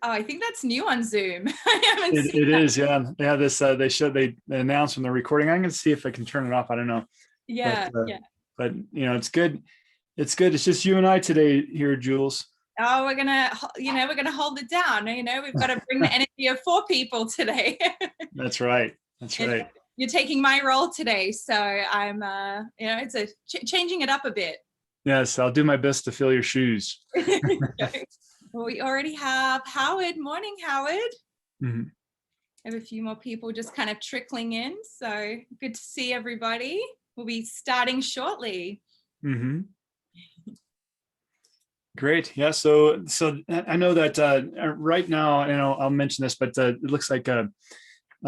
Oh, I think that's new on Zoom. I haven't seen It that. is, yeah. They have this. They announced when they're recording. I'm going to see if I can turn it off. I don't know, but Yeah, uh, yeah. but it's good. It's good. It's just you and I today here, Jules. Oh, we're gonna hold it down. We've got to bring the energy of four people today. That's right. That's You know, right. you're taking my role today, so I'm, it's a changing it up a bit. Yes, I'll do my best to fill your shoes. Well, we already have Howard. Morning, Howard. Mhm. I have a few more people just kind of trickling in, so good to see everybody. We'll be starting shortly. Mhm. Great. Yeah. So I know that right now, I'll mention this, but it looks like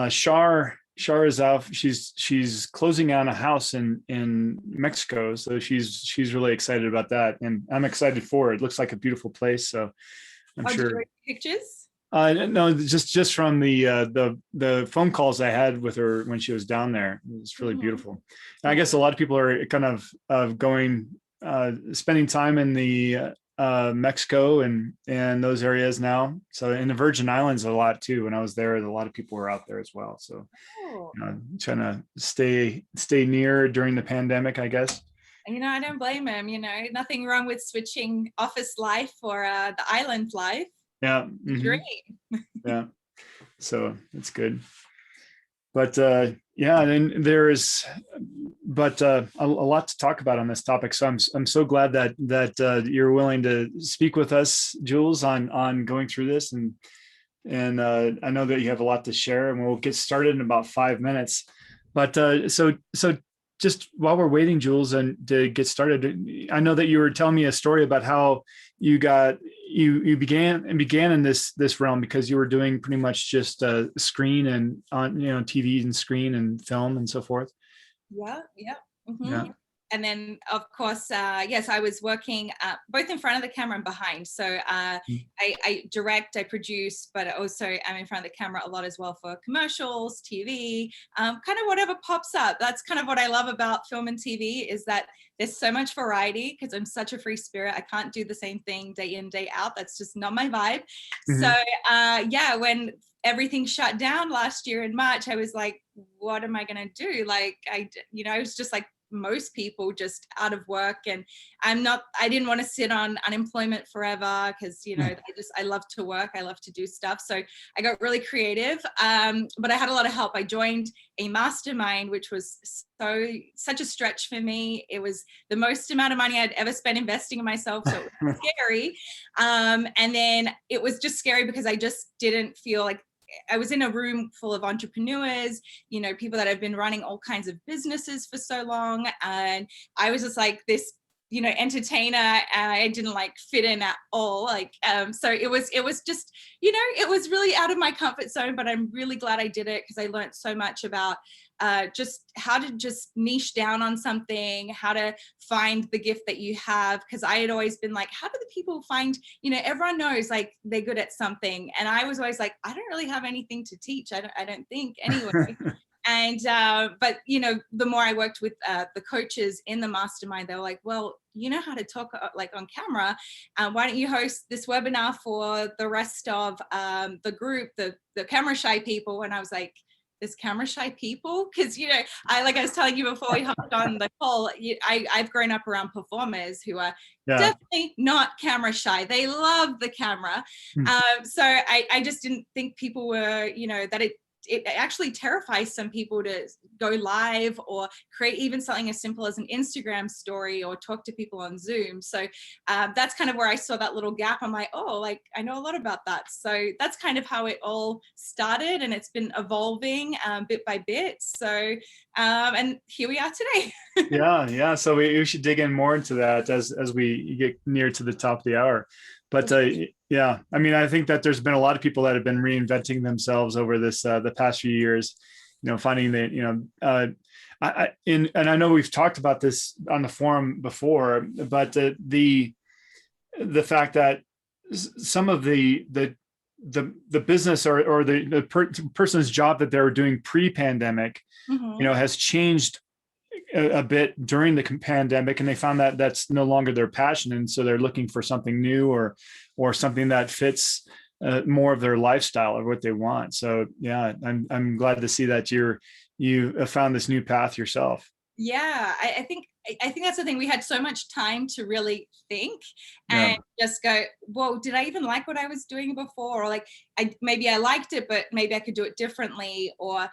Shar is off. She's closing on a house in Mexico, so she's really excited about that, and I'm excited for it. It looks like a beautiful place, so I'm Oh, did you sure. write pictures? No, just from the phone calls I had with her when she was down there. It's really Mhm. beautiful. And I guess a lot of people are kind of going spending time in the Mexico and those areas now. So in the Virgin Islands a lot too. When I was there, a lot of people were out there as well. So Oh, trying to stay near during the pandemic, I guess. I don't blame him. Nothing wrong with switching office life for the island life. Yeah. The Hmm. dream. Yeah. So it's good. But yeah, and but a lot to talk about on this topic. So I'm so glad that you're willing to speak with us, Jules, on going through this, and I know that you have a lot to share, and we'll get started in about 5 minutes. But so just while we're waiting, Jules, and to get started, I know that you were telling me a story about how you got you began in this realm because you were doing pretty much just screen and on TV and screen and film and so forth. Yeah, yeah. Yeah. And then, of course, yes, I was working both in front of the camera and behind. So I direct, I produce, but also I'm in front of the camera a lot as well for commercials, TV, kind of whatever pops up. That's kind of what I love about film and TV is that there's so much variety because I'm such a free spirit. I can't do the same thing day in, day out. That's just not my vibe. So Mm-hmm. yeah, when everything shut down last year in March, I was like, what am I going to do? Like, I was just like most people, just out of work. And I didn't want to sit on unemployment forever because, I love to work. I love to do stuff. So I got really creative. But I had a lot of help. I joined a mastermind, which was such a stretch for me. It was the most amount of money I'd ever spent investing in myself. So it was scary. And then it was just scary because I just didn't feel like I was in a room full of entrepreneurs, people that have been running all kinds of businesses for so long. And I was just like this, entertainer. I didn't like fit in at all. So it was just, it was really out of my comfort zone, but I'm really glad I did it because I learned so much about just how to just niche down on something, how to find the gift that you have. Because I had always been like, how do the people find, everyone knows like they're good at something. And I was always like, I don't really have anything to teach. I don't think anyway. And but the more I worked with the coaches in the mastermind, they were like, well, you know how to talk like on camera, why don't you host this webinar for the rest of the group, the camera shy people? And I was like, there's camera shy people? Because I was telling you before we hopped on the call, I've grown up around performers who are Yeah. definitely not camera shy. They love the camera. So I just didn't think people were, that it actually terrifies some people to go live or create even something as simple as an Instagram story or talk to people on Zoom. So that's kind of where I saw that little gap. I'm like, oh, like I know a lot about that. So that's kind of how it all started, and it's been evolving bit by bit. So and here we are today. Yeah. So we should dig in more into that as we get near to the top of the hour. But yeah, I mean, I think that there's been a lot of people that have been reinventing themselves over this the past few years. Finding that and I know we've talked about this on the forum before, but the fact that some of the business or the person's job that they were doing pre-pandemic, has changed a bit during the pandemic, and they found that that's no longer their passion, and so they're looking for something new or something that fits more of their lifestyle or what they want. So yeah, I'm glad to see that you have found this new path yourself. Yeah, I think that's the thing. We had so much time to really think Yeah. and just go, well, did I even like what I was doing before? Or like, maybe I liked it, but maybe I could do it differently. Or,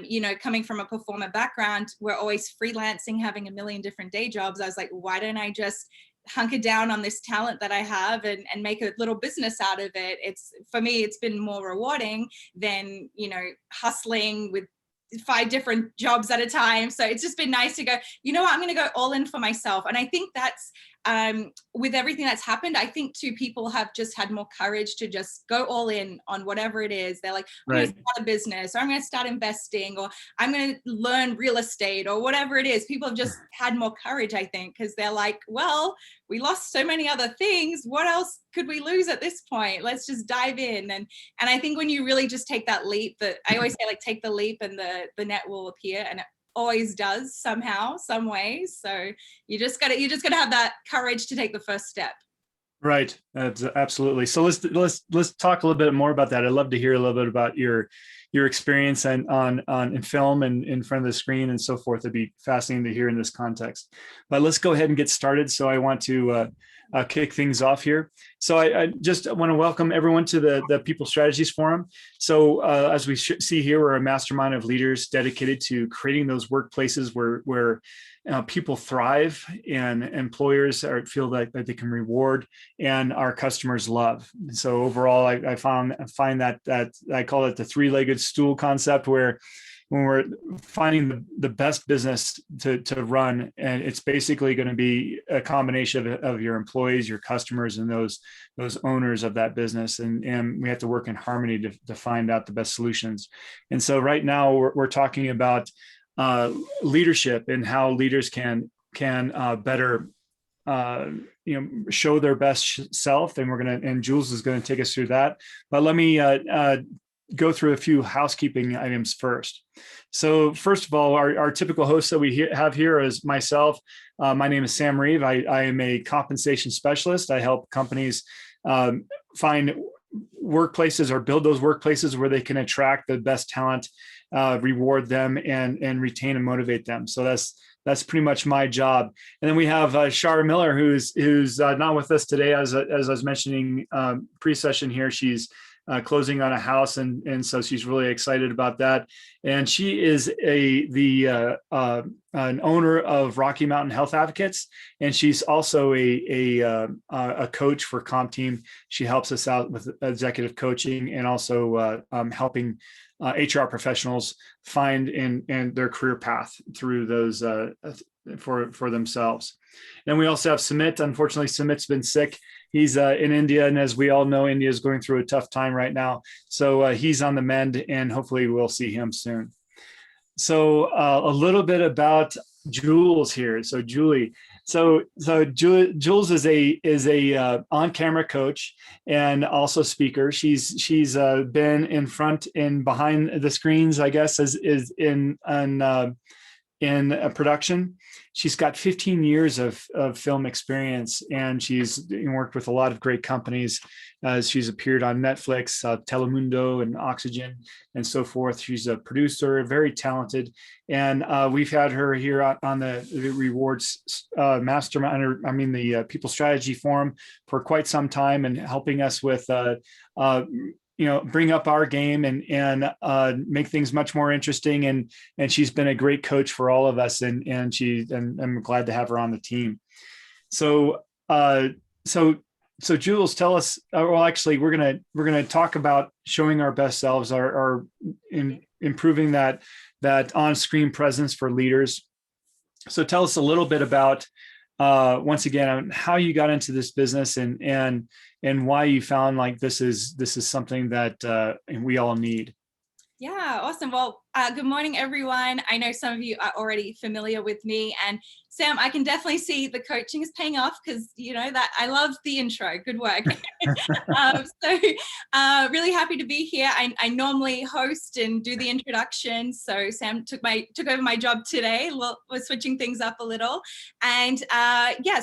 you know, coming from a performer background, we're always freelancing, having a million different day jobs. I was like, why don't I just hunker down on this talent that I have and make a little business out of it? It's, for me, it's been more rewarding than, you know, hustling with 5 different jobs at a time. So it's just been nice to go, you know what, I'm going to go all in for myself. And I think that's with everything that's happened, I think too, people have just had more courage to just go all in on whatever it is. They're like, I'm going to start a business, or I'm going to start investing, or I'm going to learn real estate, or whatever it is. People have just had more courage, I think, because they're like, well, we lost so many other things. What else could we lose at this point? Let's just dive in. And I think when you really just take that leap, that I always say, like, take the leap and the net will appear, and it always does somehow, some ways. So you just gotta have that courage to take the first step. Right. That's absolutely. So let's talk a little bit more about that. I'd love to hear a little bit about your experience and on in film and in front of the screen and so forth. It'd be fascinating to hear in this context. But let's go ahead and get started. So I want to kick things off here. So I just want to welcome everyone to the People Strategies Forum. So as we see here, we're a mastermind of leaders dedicated to creating those workplaces where people thrive and employers feel like that they can reward and our customers love. So overall, I find that I call it the 3-legged stool concept, where when we're finding the best business to run, and it's basically going to be a combination of your employees, your customers, and those owners of that business, and we have to work in harmony to find out the best solutions. And so right now we're talking about leadership and how leaders can better show their best self, and Jules is going to take us through that. But let me go through a few housekeeping items first. So first of all, our typical host that we have here is myself. My name is Sam Reeve. I am a compensation specialist. I help companies find workplaces or build those workplaces where they can attract the best talent, reward them, and retain and motivate them. So that's pretty much my job. And then we have Shara Miller, who's not with us today. As I was mentioning pre-session here, she's closing on a house, and so she's really excited about that. And she is an owner of Rocky Mountain Health Advocates, and she's also a coach for Comp Team. She helps us out with executive coaching and also helping HR professionals find and their career path through those for themselves. And we also have Sumit. Unfortunately, Sumit's been sick. He's in India, and as we all know, India is going through a tough time right now. So he's on the mend, and hopefully we'll see him soon. So a little bit about Jules here. So Julie. So Jules is a on-camera coach and also speaker. She's been in front and behind the screens, I guess, is in a production. She's got 15 years of film experience, and she's worked with a lot of great companies. She's appeared on Netflix, Telemundo, and Oxygen, and so forth. She's a producer, very talented, and we've had her here on the Rewards Mastermind, the People Strategy Forum for quite some time, and helping us with bring up our game and make things much more interesting. And she's been a great coach for all of us. And I'm glad to have her on the team. So Jules, tell us, well, actually we're going to talk about showing our best selves, improving that on-screen presence for leaders. So tell us a little bit about, once again, how you got into this business and why you found like this is something that we all need. Yeah, awesome. Well, good morning, everyone. I know some of you are already familiar with me, and Sam, I can definitely see the coaching is paying off, because that I love the intro. Good work. Really happy to be here. I normally host and do the introduction, so Sam took over my job today. We're switching things up a little, and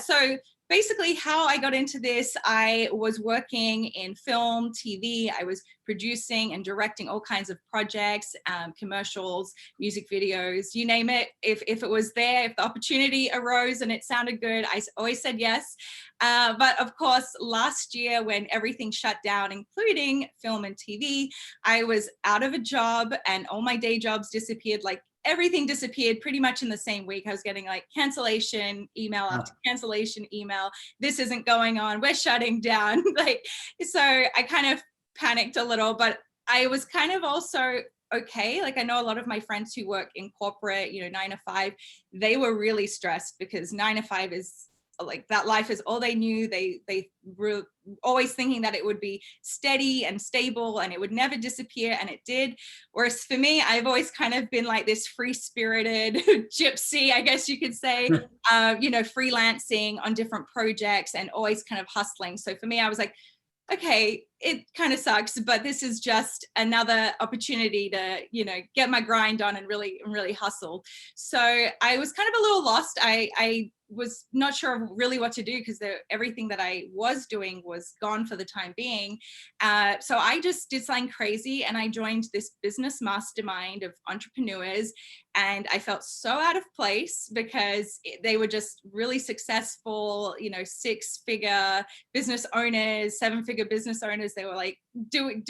so basically how I got into this, I was working in film, TV. I was producing and directing all kinds of projects, commercials, music videos, you name it. If it was there, if the opportunity arose and it sounded good, I always said yes. But of course, last year when everything shut down, including film and TV, I was out of a job and all my day jobs disappeared. Like everything disappeared pretty much in the same week. I was getting like cancellation email after cancellation email. This isn't going on. We're shutting down. Like, so I kind of panicked a little, but I was kind of also okay. Like I know a lot of my friends who work in corporate, 9 to 5, they were really stressed because 9 to 5 is like that life is all they knew. They were always thinking that it would be steady and stable and it would never disappear, and it did. Whereas for me, I've always kind of been like this free-spirited gypsy, I guess you could say, freelancing on different projects and always kind of hustling. So for me, I was like, okay, it kind of sucks, but this is just another opportunity to, get my grind on and really hustle. So I was kind of a little lost. I was not sure really what to do because everything that I was doing was gone for the time being. So I just did something crazy and I joined this business mastermind of entrepreneurs, and I felt so out of place because they were just really successful, 6-figure business owners, 7-figure business owners. They were like doing,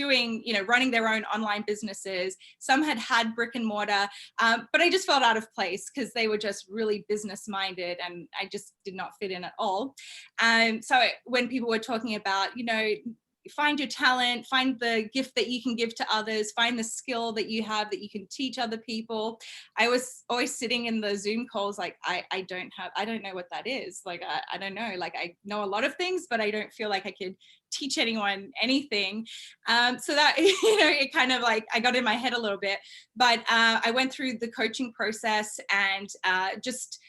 running their own online businesses. Some had brick and mortar, but I just felt out of place because they were just really business minded and I just did not fit in at all. So when people were talking about, find your talent, find the gift that you can give to others, find the skill that you have that you can teach other people, I was always sitting in the Zoom calls like, I don't know what that is. Like, I don't know. Like, I know a lot of things, but I don't feel like I could teach anyone anything. So that, it kind of like, I got in my head a little bit, but I went through the coaching process and just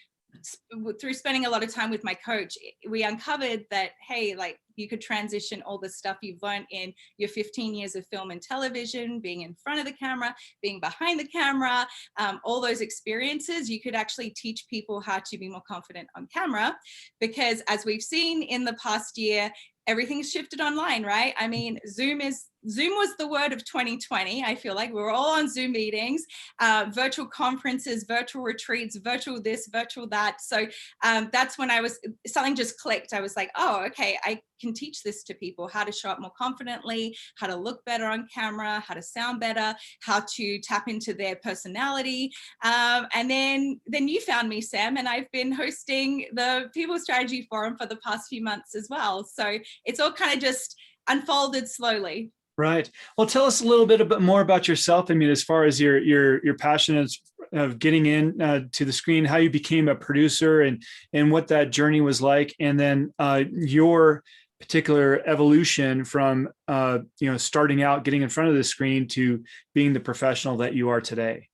through spending a lot of time with my coach, we uncovered that, hey, like you could transition all the stuff you've learned in your 15 years of film and television, being in front of the camera, being behind the camera, all those experiences, you could actually teach people how to be more confident on camera. Because as we've seen in the past year, everything's shifted online, right? I mean, Zoom was the word of 2020. I feel like we were all on Zoom meetings, virtual conferences, virtual retreats, virtual this, virtual that. So that's when something just clicked. I was like, oh, okay, I can teach this to people, how to show up more confidently, how to look better on camera, how to sound better, how to tap into their personality. And then you found me, Sam, and I've been hosting the People Strategy Forum for the past few months as well. So it's all kind of just unfolded slowly. Right. Well, tell us a little bit more about yourself. I mean, as far as your passion of getting in to the screen, how you became a producer and what that journey was like. And then your particular evolution from, starting out, getting in front of the screen to being the professional that you are today.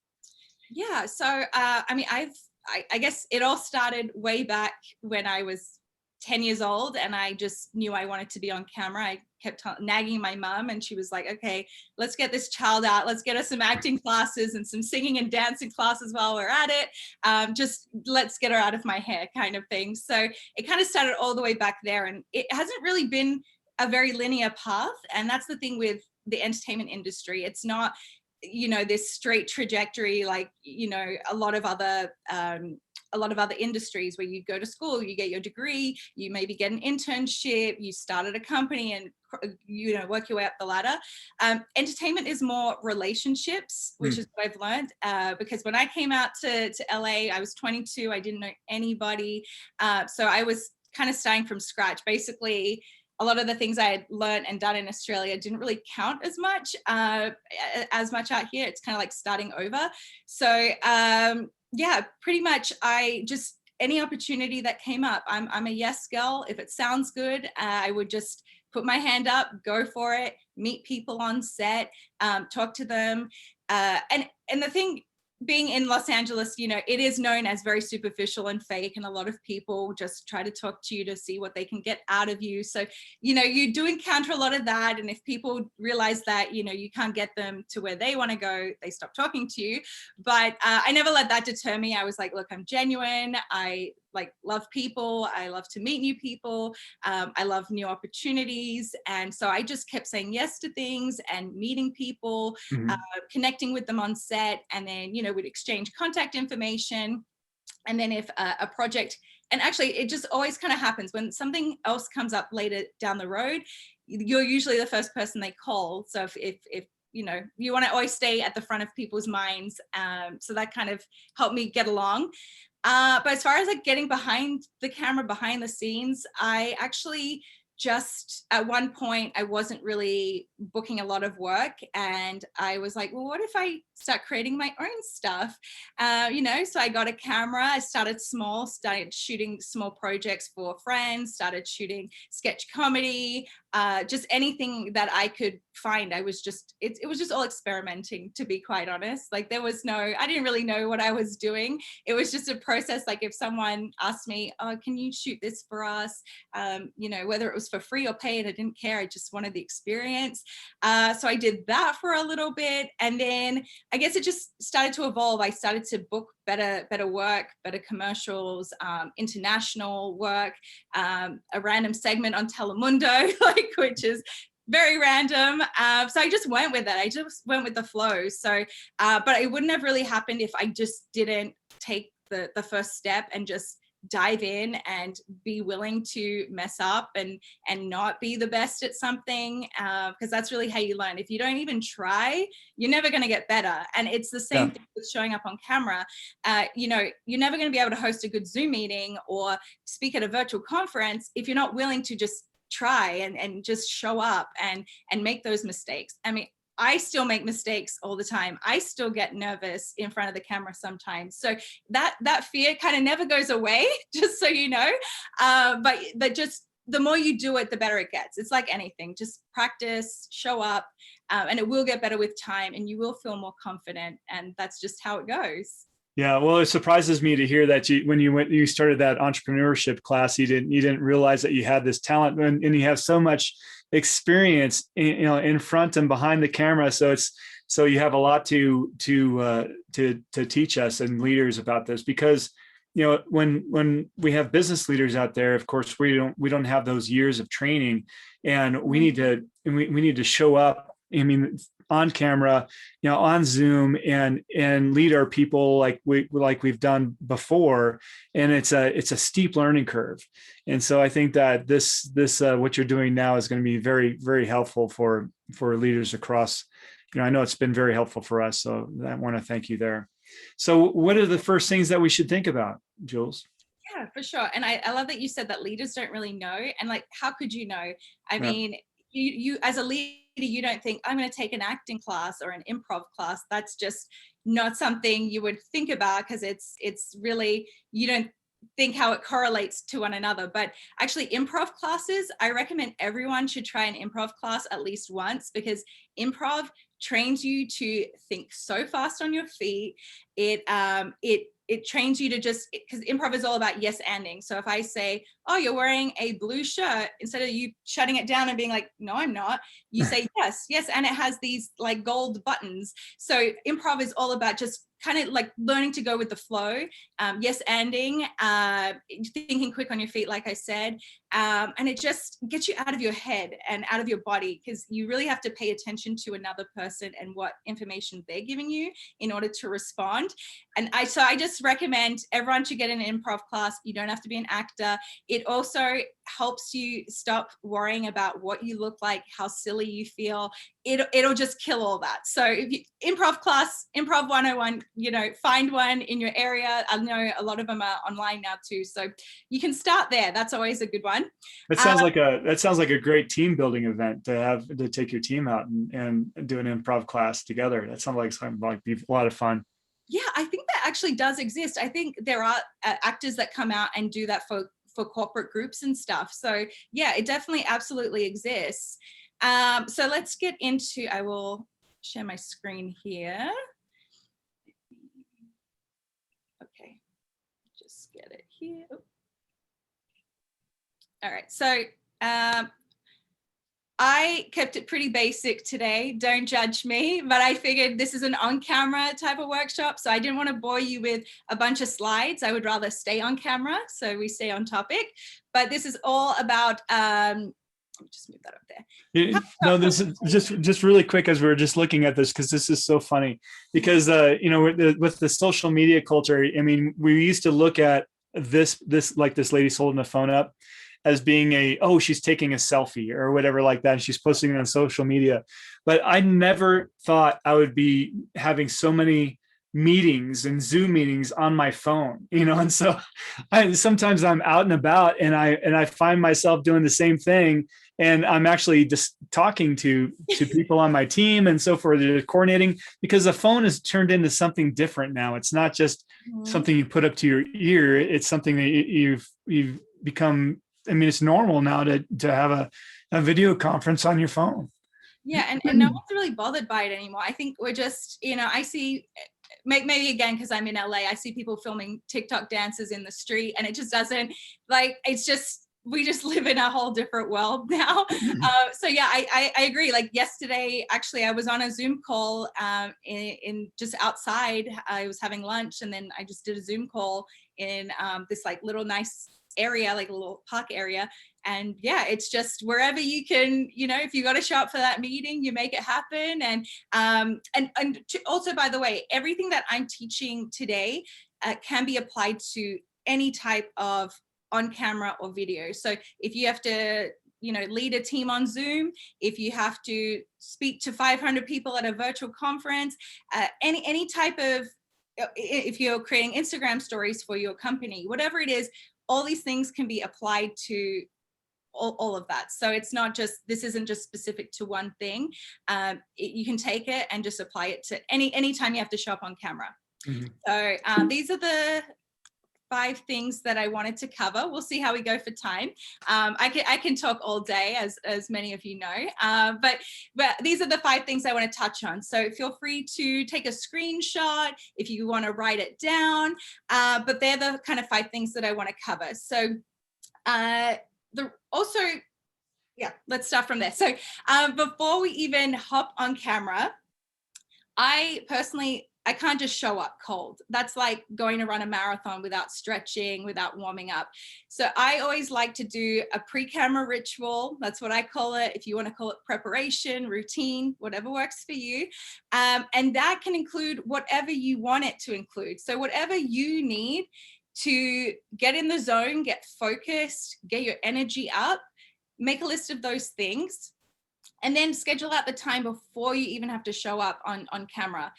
Yeah. So, I guess it all started way back when I was 10 years old and I just knew I wanted to be on camera. I kept nagging my mom and she was like, okay, let's get this child out. Let's get her some acting classes and some singing and dancing classes while we're at it. Just let's get her out of my hair kind of thing. So it kind of started all the way back there, and it hasn't really been a very linear path. And that's the thing with the entertainment industry. It's not, this straight trajectory like, a lot of other industries where you go to school, you get your degree, you maybe get an internship, you start at a company and work your way up the ladder. Entertainment is more relationships, which is what I've learned, because when I came out to LA, I was 22, I didn't know anybody. So I was kind of starting from scratch. Basically, a lot of the things I had learned and done in Australia didn't really count as much out here. It's kind of like starting over. So yeah, pretty much any opportunity that came up, I'm a yes girl. If it sounds good, I would just put my hand up, go for it, meet people on set, talk to them. And the thing, being in Los Angeles, it is known as very superficial and fake, and a lot of people just try to talk to you to see what they can get out of you. So, you do encounter a lot of that. And if people realize that, you can't get them to where they want to go, they stop talking to you. But I never let that deter me. I was like, look, I'm genuine. I like love people. I love to meet new people. I love new opportunities. And so I just kept saying yes to things and meeting people, connecting with them on set. And then, you know, we'd exchange contact information. And then if a project, and actually it just always kind of happens when something else comes up later down the road, you're usually the first person they call. So if you know, you want to always stay at the front of people's minds. So that kind of helped me get along. But as far as like getting behind the camera, behind the scenes, I actually just at one point I wasn't really booking a lot of work, and I was like, well, what if I start creating my own stuff? You know, so I got a camera. I started small, started shooting small projects for friends, started shooting sketch comedy, just anything that I could find. I was just, it was just all experimenting, to be quite honest. Like there was no, I didn't really know what I was doing. It was just a process. Like if someone asked me, oh, can you shoot this for us? You know, whether it was for free or paid, I didn't care. I just wanted the experience. So I did that for a little bit. And then I guess it just started to evolve. I started to book better work, better commercials, international work, a random segment on Telemundo, like, which is very random. So I just went with it. I just went with the flow. So, but it wouldn't have really happened if I just didn't take the first step and just dive in and be willing to mess up and not be the best at something, because that's really how you learn. If you don't even try, you're never going to get better. And it's the same thing with showing up on camera. You know, you're never going to be able to host a good Zoom meeting or speak at a virtual conference if you're not willing to just try and just show up and make those mistakes. I mean, I still make mistakes all the time. I still get nervous in front of the camera sometimes. So that fear kind of never goes away, just so you know. But just the more you do it, the better it gets. It's like anything, just practice, show up, and it will get better with time and you will feel more confident. And that's just how it goes. Yeah, well, it surprises me to hear that when you started that entrepreneurship class, you didn't realize that you had this talent, and you have so much experience, you know, in front and behind the camera. So you have a lot to teach us and leaders about this, because you know, when we have business leaders out there, of course we don't have those years of training, and we need to show up. I mean, on camera, you know, on Zoom, and lead our people like we've done before. And it's a steep learning curve. And so I think that this what you're doing now is going to be very, very helpful for leaders across. You know, I know it's been very helpful for us. So I want to thank you there. So what are the first things that we should think about, Jules? Yeah, for sure. And I love that you said that leaders don't really know. And like, how could you know? I mean, you as a leader, you don't think I'm going to take an acting class or an improv class. That's just not something you would think about, because it's really, you don't think how it correlates to one another. But actually improv classes, I recommend everyone should try an improv class at least once, because improv trains you to think so fast on your feet. It trains you to just, because improv is all about yes anding. So if I say, oh, you're wearing a blue shirt, instead of you shutting it down and being like, no, I'm not, you say yes, and it has these like gold buttons. So improv is all about just kind of like learning to go with the flow, yes anding, thinking quick on your feet, like I said, and it just gets you out of your head and out of your body, because you really have to pay attention to another person and what information they're giving you in order to respond. And I just recommend everyone should get an improv class. You don't have to be an actor. It also helps you stop worrying about what you look like, how silly you feel. It'll just kill all that. So if you, improv class, improv 101, you know, find one in your area. I know a lot of them are online now too. So you can start there. That's always a good one. That sounds like a great team building event to take your team out and do an improv class together. That sounds like something like be a lot of fun. Yeah, I think that actually does exist. I think there are actors that come out and do that for corporate groups and stuff. So yeah, it definitely absolutely exists. So let's get into, I will share my screen here. Okay, just get it here. All right, so I kept it pretty basic today. Don't judge me, but I figured this is an on-camera type of workshop, so I didn't want to bore you with a bunch of slides. I would rather stay on camera, so we stay on topic. But this is all about. Let me just move that up there. No, this is just really quick as we were just looking at this, because this is so funny. Because you know, with the social media culture, I mean, we used to look at this like this lady's holding a phone up as being oh, she's taking a selfie or whatever like that, and she's posting it on social media. But I never thought I would be having so many meetings and Zoom meetings on my phone, you know. And so sometimes I'm out and about, and I find myself doing the same thing, and I'm actually just talking to people on my team and so forth, coordinating, because the phone has turned into something different now. It's not just something you put up to your ear. It's something that you've become. I mean, it's normal now to have a video conference on your phone. Yeah, and no one's really bothered by it anymore. I think we're just, you know, I see, maybe again, because I'm in LA, I see people filming TikTok dances in the street, and it just doesn't, like, it's just, we just live in a whole different world now. So yeah, I agree. Like yesterday, actually, I was on a Zoom call in just outside. I was having lunch, and then I just did a Zoom call in this like little nice area, like a little park area. And yeah, it's just wherever you can, you know, if you got to show up for that meeting, you make it happen. And also, by the way, everything that I'm teaching today can be applied to any type of on camera or video. So if you have to, you know, lead a team on Zoom, if you have to speak to 500 people at a virtual conference, any type of, if you're creating Instagram stories for your company, whatever it is, all these things can be applied to all of that. So it's not just, this isn't just specific to one thing. You can take it and just apply it to any time you have to show up on camera. Mm-hmm. So these are the 5 things that I wanted to cover. We'll see how we go for time. I can talk all day, as many of you know, but these are the 5 things I want to touch on. So feel free to take a screenshot if you want to write it down, but they're the kind of 5 things that I want to cover. So let's start from there. So before we even hop on camera, I can't just show up cold. That's like going to run a marathon without stretching, without warming up. So I always like to do a pre-camera ritual. That's what I call it. If you want to call it preparation, routine, whatever works for you. And that can include whatever you want it to include. So whatever you need to get in the zone, get focused, get your energy up, make a list of those things. And then schedule out the time before you even have to show up on camera.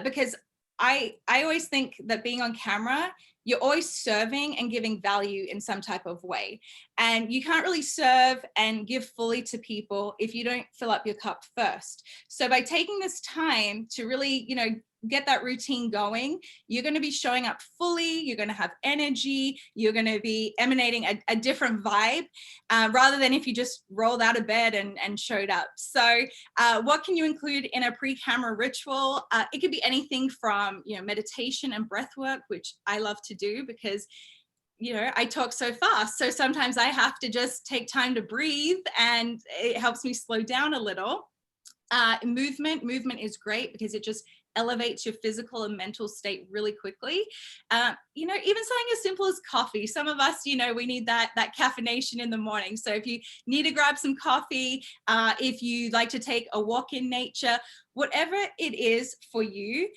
Because I always think that being on camera, you're always serving and giving value in some type of way. And you can't really serve and give fully to people if you don't fill up your cup first. So by taking this time to really, you know, get that routine going, you're going to be showing up fully, you're going to have energy, you're going to be emanating a different vibe, rather than if you just rolled out of bed and showed up. So what can you include in a pre-camera ritual? It could be anything from, you know, meditation and breath work, which I love to do because, you know, I talk so fast. So sometimes I have to just take time to breathe, and it helps me slow down a little. Movement is great because it just elevates your physical and mental state really quickly. You know, even something as simple as coffee. Some of us, you know, we need that caffeination in the morning. So if you need to grab some coffee, if you like to take a walk in nature, whatever it is for you,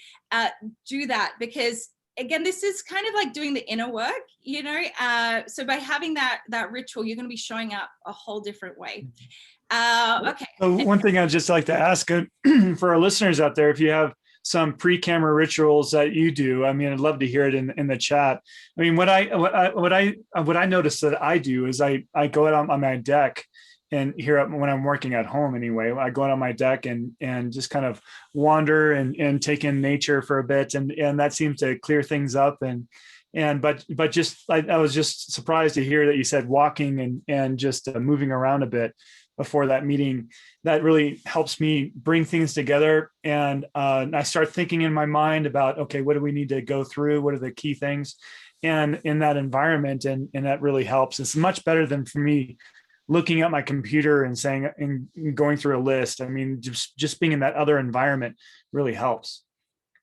do that, because again, this is kind of like doing the inner work, you know. So by having that ritual, you're going to be showing up a whole different way. Okay. So one thing I'd just like to ask for our listeners out there, if you have some pre-camera rituals that you do, I mean, I'd love to hear it in the chat. I mean, what I notice that I do is I go out on my deck, and here when I'm working at home anyway, I go out on my deck and just kind of wander and take in nature for a bit, and that seems to clear things up. But just I was just surprised to hear that you said walking and just moving around a bit before that meeting. That really helps me bring things together. And I start thinking in my mind about, okay, what do we need to go through? What are the key things? And in that environment, and that really helps. It's much better than for me looking at my computer and saying, and going through a list. I mean, just being in that other environment really helps.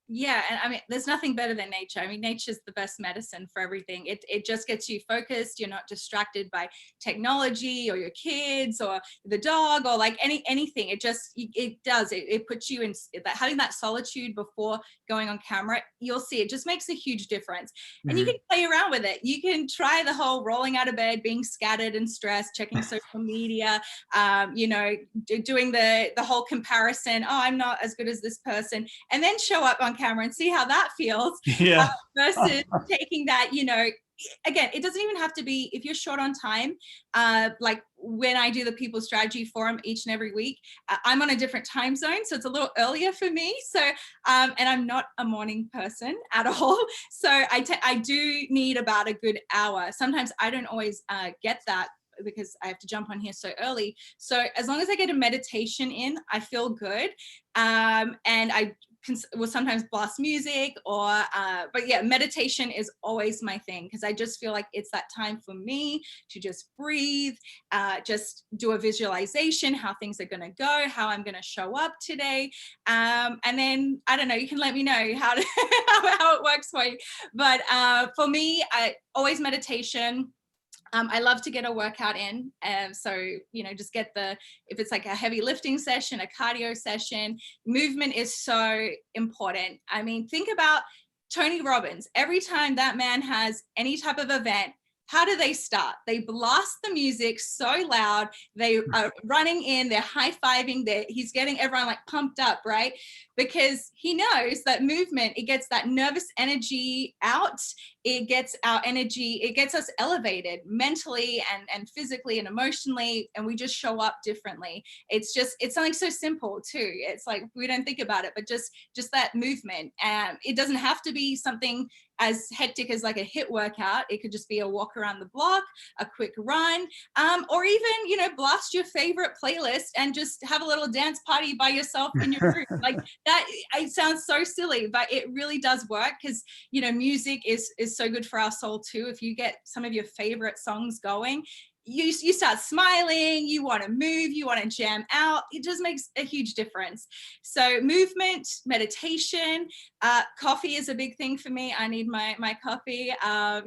Yeah, and I mean, there's nothing better than nature. I mean, nature's the best medicine for everything. It just gets you focused. You're not distracted by technology or your kids or the dog or like anything. It puts you in that, having that solitude before going on camera. You'll see it just makes a huge difference. And you can play around with it. You can try the whole rolling out of bed, being scattered and stressed, checking social media, doing the whole comparison. Oh, I'm not as good as this person, and then show up on camera and see how that feels. Yeah. Versus taking that, again, it doesn't even have to be, if you're short on time, like when I do the People Strategy Forum each and every week, I'm on a different time zone, so it's a little earlier for me. So, and I'm not a morning person at all. So I do need about a good hour. Sometimes I don't always get that because I have to jump on here so early. So as long as I get a meditation in, I feel good. And I will sometimes blast music but yeah, meditation is always my thing, because I just feel like it's that time for me to just breathe, just do a visualization, how things are going to go, how I'm going to show up today. And then, I don't know, you can let me know how it works for you. But for me, always meditation. I love to get a workout in. So, just get if it's like a heavy lifting session, a cardio session, movement is so important. I mean, think about Tony Robbins. Every time that man has any type of event, how do they start? They blast the music so loud. They are running in, they're high-fiving, he's getting everyone like pumped up, right? Because he knows that movement, it gets that nervous energy out. It gets our energy, it gets us elevated mentally and physically and emotionally, and we just show up differently. It's something so simple too. It's like, we don't think about it, but just that movement. It doesn't have to be something as hectic as like a HIIT workout. It could just be a walk around the block, a quick run, or even, blast your favorite playlist and just have a little dance party by yourself in your room. Like that, it sounds so silly, but it really does work, because, music is so good for our soul too. If you get some of your favorite songs going, you start smiling, you want to move, you want to jam out. It just makes a huge difference. So movement, meditation, coffee is a big thing for me. I need my coffee. I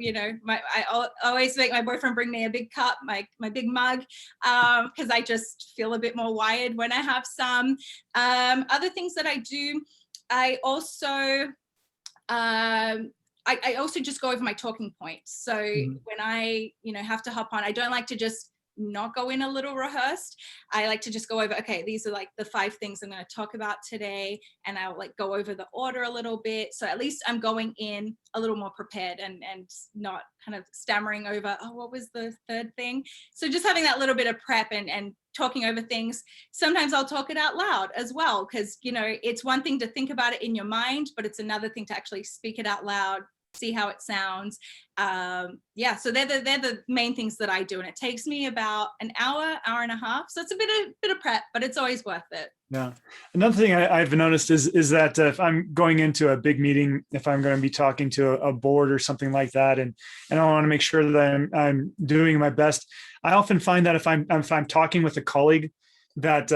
always make my boyfriend bring me a big cup, my big mug, because I just feel a bit more wired when I have some. Other things that I do, I also I also just go over my talking points. So when I, have to hop on, I don't like to just not go in a little rehearsed. I like to just go over, okay, these are like the 5 things I'm going to talk about today. And I'll like go over the order a little bit. So at least I'm going in a little more prepared and not kind of stammering over, oh, what was the 3rd thing? So just having that little bit of prep and talking over things. Sometimes I'll talk it out loud as well, because, it's one thing to think about it in your mind, but it's another thing to actually speak it out loud, see how it sounds. So they're the main things that I do, and it takes me about an hour and a half. So it's a bit of prep, but it's always worth it. Yeah. Another thing I've noticed is that if I'm going into a big meeting, if I'm going to be talking to a board or something like that, and I want to make sure that I'm doing my best, I often find that if I'm talking with a colleague, that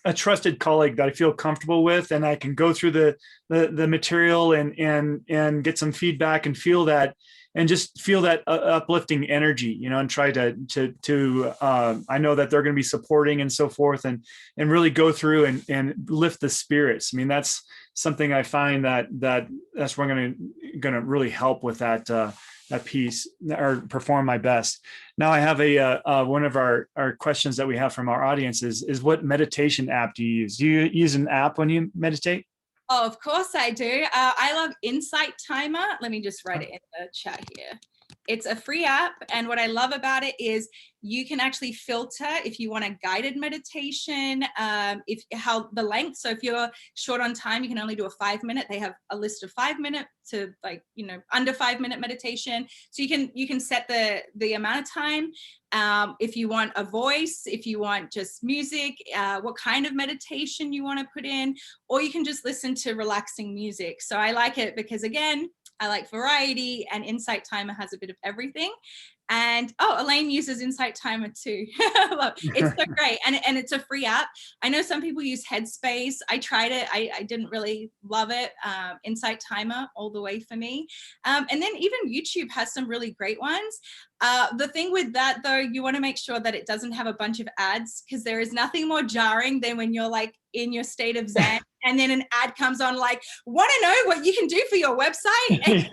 a trusted colleague that I feel comfortable with, and I can go through the material and get some feedback and feel that, and just feel that uplifting energy, and try to I know that they're going to be supporting and so forth, and really go through and lift the spirits. I mean, that's something I find that's where I'm going to really help with that piece, or perform my best. Now I have one of our questions that we have from our audience is what meditation app do you use? Do you use an app when you meditate? Oh, of course I do. I love Insight Timer. Let me just write it in the chat here. It's a free app, and what I love about it is you can actually filter if you want a guided meditation, how the length. So if you're short on time, you can only do a 5-minute. They have a list of 5-minute to under 5-minute meditation. So you can set the amount of time. If you want a voice, if you want just music, what kind of meditation you want to put in, or you can just listen to relaxing music. So I like it because, again, I like variety, and Insight Timer has a bit of everything. And Elaine uses Insight Timer too. It's so great. And it's a free app. I know some people use Headspace. I tried it. I didn't really love it. Insight Timer all the way for me. And then even YouTube has some really great ones. The thing with that though, you want to make sure that it doesn't have a bunch of ads, because there is nothing more jarring than when you're like in your state of zen and then an ad comes on like, want to know what you can do for your website? And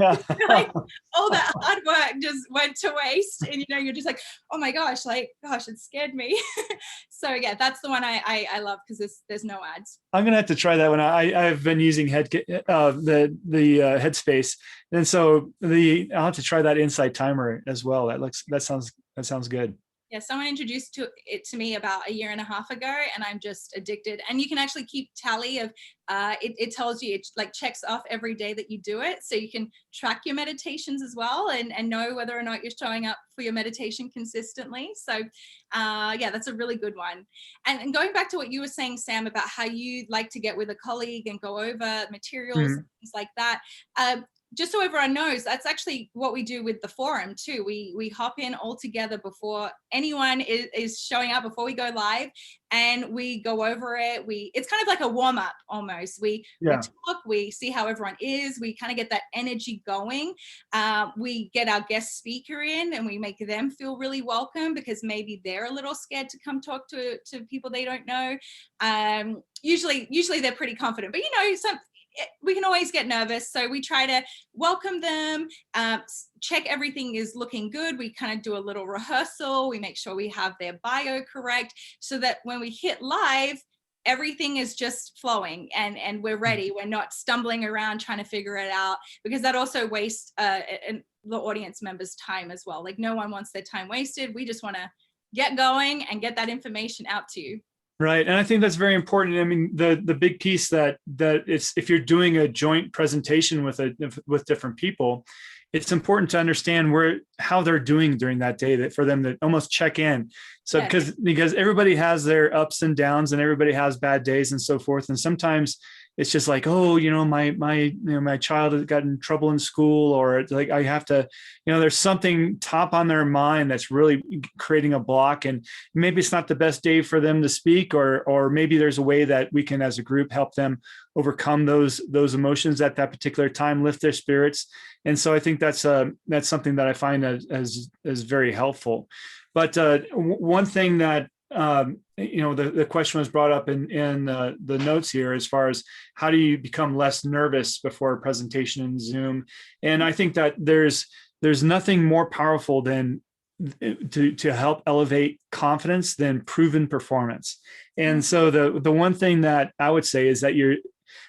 like all that hard work just went to waste. And you're just like, oh my gosh, it scared me. So yeah, that's the one I love, because there's no ads. I'm gonna have to try that one. I've been using the Headspace, and so I'll have to try that Insight Timer as well. That sounds good. Yeah, someone introduced it to me about a year and a half ago, and I'm just addicted. And you can actually keep tally of, it tells you, it like checks off every day that you do it. So you can track your meditations as well and know whether or not you're showing up for your meditation consistently. So yeah, that's a really good one. And going back to what you were saying, Sam, about how you like to get with a colleague and go over materials, things like that. Just so everyone knows, that's actually what we do with the forum too. We hop in all together before anyone is showing up, before we go live, and we go over it. It's kind of like a warm up almost. We talk, we see how everyone is, we kind of get that energy going. We get our guest speaker in and we make them feel really welcome, because maybe they're a little scared to come talk to people they don't know. Usually they're pretty confident, but we can always get nervous. So we try to welcome them, check everything is looking good. We kind of do a little rehearsal. We make sure we have their bio correct, so that when we hit live, everything is just flowing and we're ready. We're not stumbling around trying to figure it out, because that also wastes the audience members' time as well. Like, no one wants their time wasted. We just want to get going and get that information out to you. Right. And I think that's very important. I mean, the big piece that it's, if you're doing a joint presentation with different people, it's important to understand how they're doing during that day, that for them to almost check in. So because everybody has their ups and downs, and everybody has bad days and so forth. And sometimes it's just like, oh, my child has got in trouble in school, or it's like I have to, there's something top on their mind that's really creating a block, and maybe it's not the best day for them to speak, or maybe there's a way that we can, as a group, help them overcome those emotions at that particular time, lift their spirits. And so I think that's something that I find as very helpful. But one thing that the question was brought up in the notes here, as far as how do you become less nervous before a presentation in Zoom. And I think that there's nothing more powerful than to help elevate confidence than proven performance. And so the one thing that I would say is that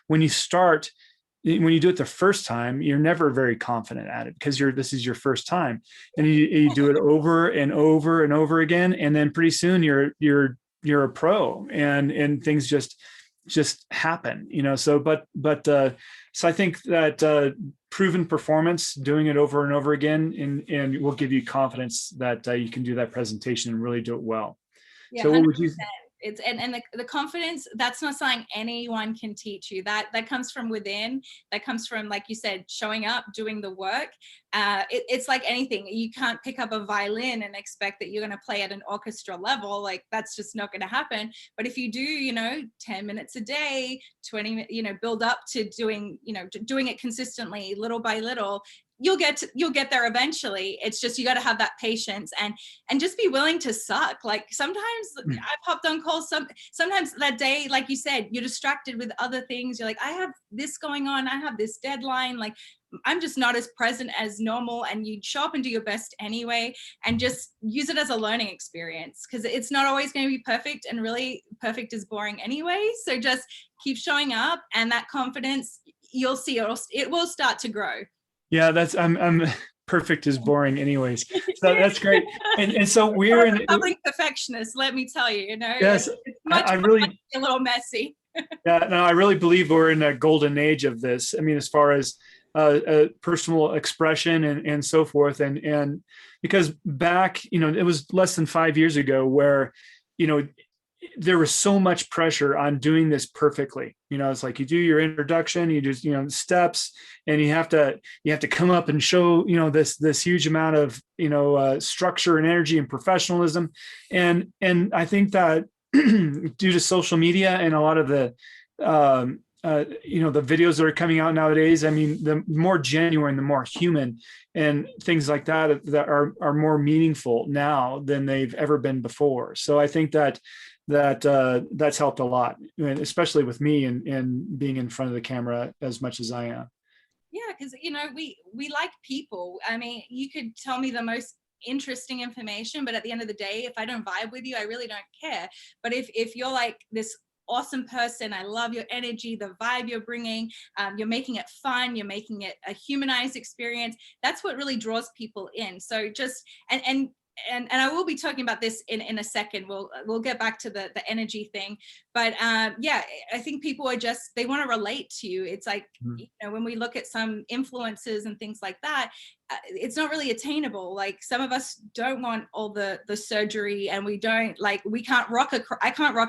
when you do it the first time, you're never very confident at it, because this is your first time, and you do it over and over and over again, and then pretty soon you're a pro, and things just happen, So so I think that proven performance, doing it over and over again, and will give you confidence that you can do that presentation and really do it well. Yeah, so what would you? It's and the confidence, that's not something anyone can teach you. That comes from within. That comes from, like you said, showing up, doing the work. It's like anything. You can't pick up a violin and expect that you're going to play at an orchestra level. Like, that's just not going to happen. But if you do, 10 minutes a day, 20, build up to doing it consistently, little by little, you'll get there eventually. It's just, you got to have that patience and just be willing to suck. Like, sometimes I've hopped on calls, sometimes that day, like you said, you're distracted with other things. You're like, I have this going on, I have this deadline, like I'm just not as present as normal. And you show up and do your best anyway, and just use it as a learning experience, because it's not always going to be perfect, and really perfect is boring anyway. So just keep showing up, and that confidence, you'll see it will start to grow. Yeah, I'm perfect is boring anyways. So that's great. And so we're in public perfectionist, let me tell you, yes, it's much a little messy. Yeah, no, I really believe we're in a golden age of this. I mean, as far as personal expression and so forth. And because back, it was less than 5 years ago where, there was so much pressure on doing this perfectly. It's like you do your introduction, you just, steps, and you have to come up and show, this huge amount of, structure and energy and professionalism. And I think that due to social media and a lot of the, the videos that are coming out nowadays, I mean, the more genuine, the more human and things like that are more meaningful now than they've ever been before. So I think that's helped a lot, especially with me and being in front of the camera as much as I am. Yeah, because we like people. I mean, you could tell me the most interesting information, but at the end of the day, if I don't vibe with you, I really don't care. But if you're like this awesome person, I love your energy, the vibe you're bringing, you're making it fun, you're making it a humanized experience, that's what really draws people in. So just and I will be talking about this in a second. We'll get back to the energy thing, but yeah, I think people are just, they want to relate to you. It's like, when we look at some influences and things like that, it's not really attainable. Like some of us don't want all the surgery, and we can't I can't rock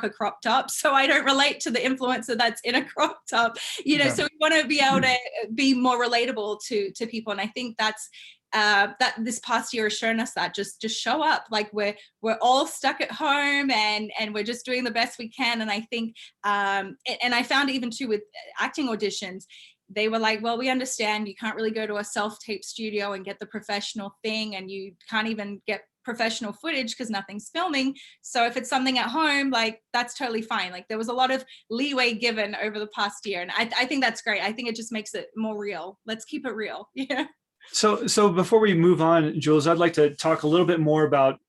a crop top, so I don't relate to the influencer that's in a crop top, yeah. So we want to be able to be more relatable to people, and I think that's that this past year has shown us that just show up. Like we're all stuck at home and we're just doing the best we can. And I think and I found even too with acting auditions, they were like, well, we understand you can't really go to a self-tape studio and get the professional thing, and you can't even get professional footage because nothing's filming. So if it's something at home, like that's totally fine. Like there was a lot of leeway given over the past year, and I think that's great. I think it just makes it more real. Let's keep it real. Yeah. So before we move on, Jules, I'd like to talk a little bit more about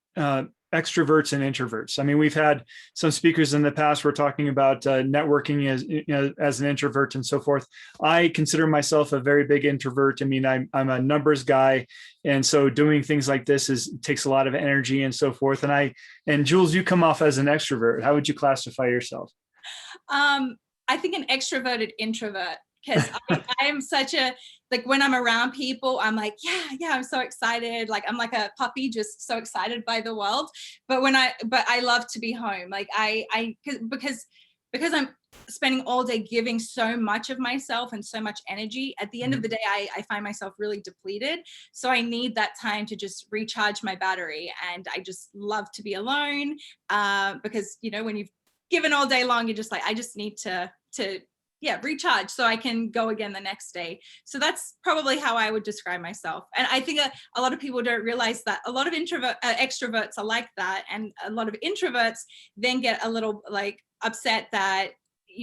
extroverts and introverts. I mean, we've had some speakers in the past. We're talking about networking as an introvert and so forth. I consider myself a very big introvert. I mean, I'm a numbers guy, and so doing things like this takes a lot of energy and so forth. And Jules, you come off as an extrovert. How would you classify yourself? I think an extroverted introvert. Because I'm such a, like when I'm around people, I'm like, yeah, I'm so excited. Like I'm like a puppy, just so excited by the world. But I love to be home. Like because I'm spending all day giving so much of myself and so much energy. At the end of the day, I find myself really depleted. So I need that time to just recharge my battery. And I just love to be alone because, when you've given all day long, you're just like, I just need to recharge so I can go again the next day. So that's probably how I would describe myself. And I think a lot of people don't realize that a lot of extroverts are like that. And a lot of introverts then get a little like upset that,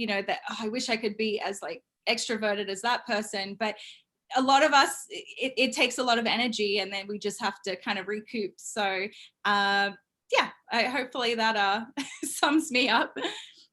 that I wish I could be as like extroverted as that person. But a lot of us, it takes a lot of energy, and then we just have to kind of recoup. So hopefully that sums me up.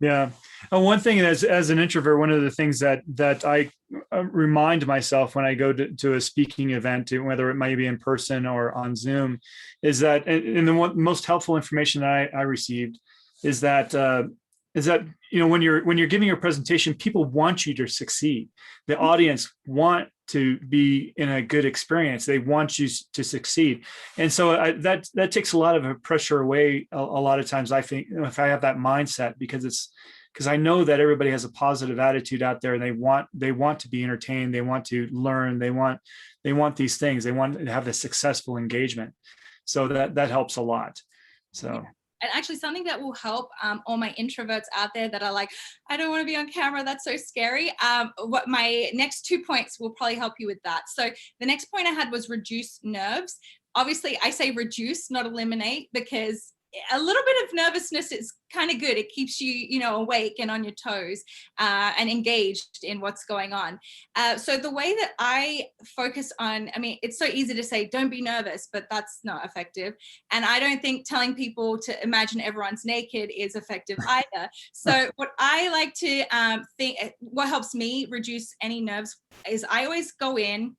Yeah. One thing as an introvert, one of the things that I remind myself when I go to a speaking event, whether it might be in person or on Zoom, is that, and the most helpful information I received is that when you're giving a presentation, people want you to succeed. The audience want to be in a good experience. They want you to succeed. And so that takes a lot of pressure away. A lot of times I think, if I have that mindset, because I know that everybody has a positive attitude out there, and they want to be entertained. They want to learn. They want these things. They want to have a successful engagement. So that helps a lot. So. Yeah. And actually something that will help all my introverts out there that are like, I don't want to be on camera, that's so scary. What my next 2 points will probably help you with that. So the next point I had was reduce nerves. Obviously I say reduce, not eliminate, because a little bit of nervousness is kind of good. It keeps you, awake and on your toes and engaged in what's going on. So the way that I focus on, I mean, it's so easy to say, don't be nervous, but that's not effective. And I don't think telling people to imagine everyone's naked is effective either. So what I like to think, what helps me reduce any nerves is I always go in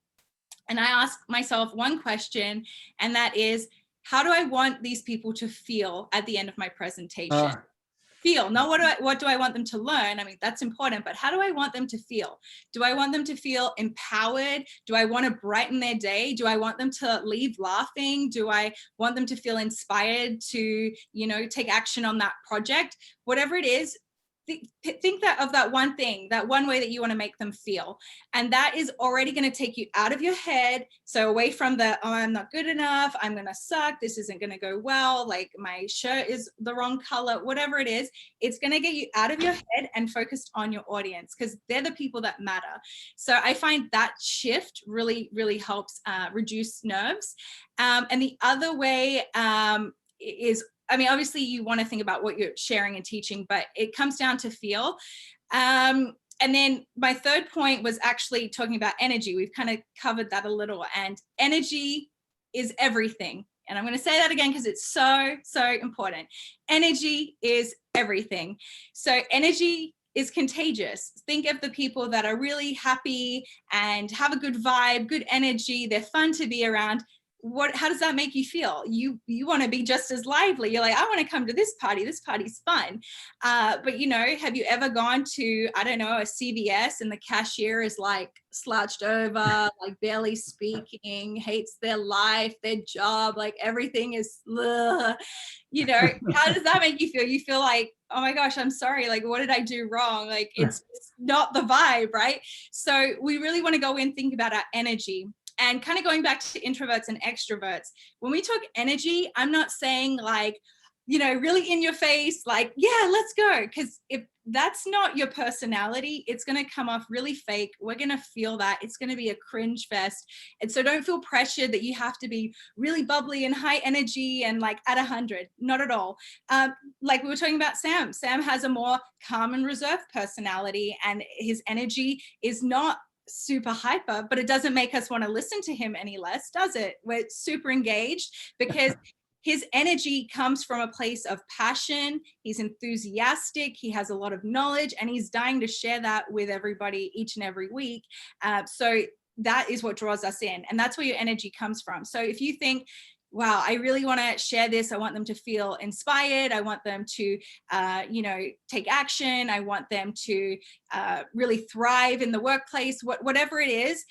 and I ask myself one question, and that is, how do I want these people to feel at the end of my presentation? feel, not what do I want them to learn. I mean, that's important, but how do I want them to feel? Do I want them to feel empowered? Do I want to brighten their day? Do I want them to leave laughing? Do I want them to feel inspired to, you know, take action on that project? Whatever it is, think that of that one thing, that one way that you want to make them feel. And that is already going to take you out of your head. So away from the, oh, I'm not good enough, I'm going to suck, this isn't going to go well, like my shirt is the wrong color, whatever it is, it's going to get you out of your head and focused on your audience, because they're the people that matter. So I find that shift really, really helps reduce nerves. And the other way is, I mean, obviously you want to think about what you're sharing and teaching, but it comes down to feel. And then my third point was actually talking about energy. We've kind of covered that a little, and energy is everything. And I'm going to say that again because it's so, so important. Energy is everything. So energy is contagious. Think of the people that are really happy and have a good vibe, good energy. They're fun to be around. How does that make you feel? You want to be just as lively. You're like, I want to come to this party's fun. But you know, have you ever gone to, I don't know, a CVS and the cashier is like slouched over, like barely speaking, hates their life, their job, like everything is, ugh. You know, how does that make you feel? You feel like, oh my gosh, I'm sorry, like what did I do wrong? Like it's not the vibe, right? So we really want to go in, think about our energy. And kind of going back to introverts and extroverts, when we talk energy, I'm not saying like, you know, really in your face, like, yeah, let's go. Because if that's not your personality, it's going to come off really fake. We're going to feel that. It's going to be a cringe fest. And so don't feel pressured that you have to be really bubbly and high energy and like at 100. Not at all. Like we were talking about Sam. Sam has a more calm and reserved personality, and his energy is not super hyper, but it doesn't make us want to listen to him any less, does it? We're super engaged because his energy comes from a place of passion. He's enthusiastic, he has a lot of knowledge, and he's dying to share that with everybody each and every week. So that is what draws us in, and that's where your energy comes from. So if you think, wow, I really want to share this, I want them to feel inspired, I want them to, you know, take action, I want them to really thrive in the workplace, whatever it is,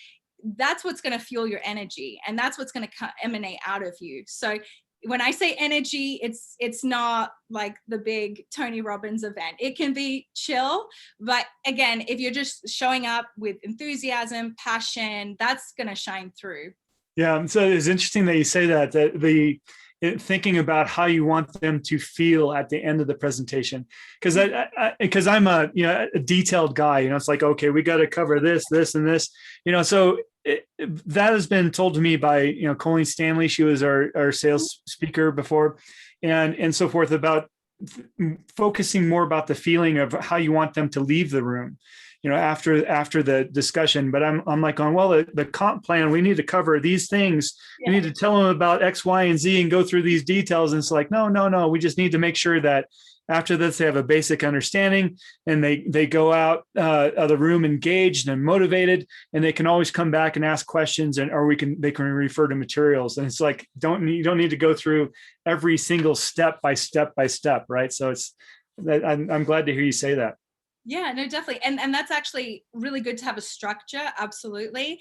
that's what's going to fuel your energy, and that's what's going to emanate out of you. So when I say energy, it's not like the big Tony Robbins event. It can be chill, but again, if you're just showing up with enthusiasm, passion, that's going to shine through. Yeah, so it's interesting that you say that thinking about how you want them to feel at the end of the presentation, because I'm a detailed guy. You know, it's like, okay, we got to cover this, and this. You know, so that has been told to me by Colleen Stanley. She was our sales speaker before, and so forth, about focusing more about the feeling of how you want them to leave the room, after the discussion. But I'm like, well, the comp plan, we need to cover these things. Yeah. We need to tell them about X, Y, and Z and go through these details. And it's like, no. We just need to make sure that after this, they have a basic understanding, and they go out of the room engaged and motivated, and they can always come back and ask questions, or they can refer to materials. And it's like, you don't need to go through every single step by step, right? So I'm glad to hear you say that. Yeah, no, definitely. And that's actually really good to have a structure. Absolutely.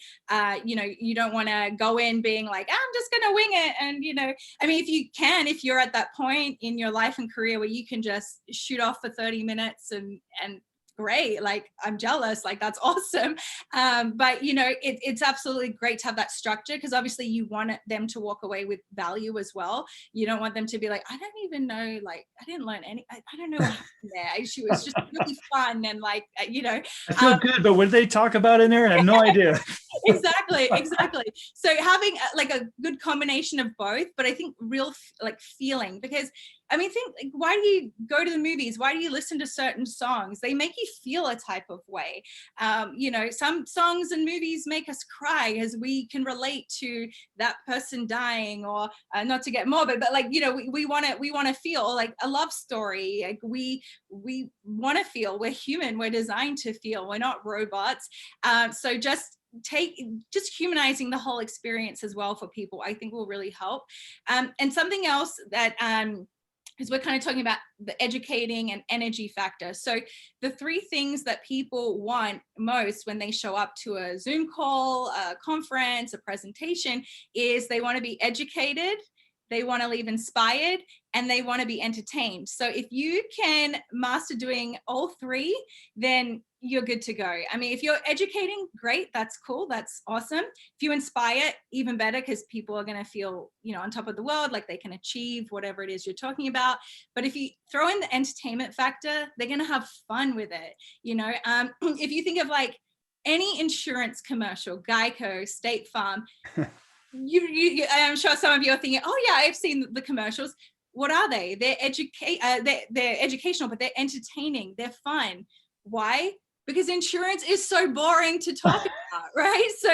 You don't want to go in being like, I'm just going to wing it. And, I mean, if you're at that point in your life and career where you can just shoot off for 30 minutes and great, like I'm jealous, like that's awesome. But it's absolutely great to have that structure, because obviously you want them to walk away with value as well. You don't want them to be like, I don't even know, like I didn't learn any, I don't know what happened there. She was just really fun and like, I feel good, but what did they talk about in there? I have no idea. Exactly. So having like a good combination of both, but I think real like feeling, because I mean, think like, why do you go to the movies? Why do you listen to certain songs? They make you feel a type of way. Some songs and movies make us cry as we can relate to that person dying, or not to get morbid, but like, we want to feel like a love story. Like we want to feel. We're human. We're designed to feel. We're not robots. So just humanizing the whole experience as well for people, I think will really help. And something else that because we're kind of talking about the educating and energy factor. So the three things that people want most when they show up to a Zoom call, a conference, a presentation, is they want to be educated, they want to leave inspired, and they want to be entertained. So if you can master doing all three, then you're good to go. I mean, if you're educating, great, that's cool, that's awesome. If you inspire, even better, because people are going to feel, you know, on top of the world, like they can achieve whatever it is you're talking about. But if you throw in the entertainment factor, they're going to have fun with it. You know, if you think of like any insurance commercial, Geico, State Farm, I'm sure some of you are thinking, oh yeah, I've seen the commercials. What are they? They're educational, but they're entertaining, they're fun. Why? Because insurance is so boring to talk about, right? So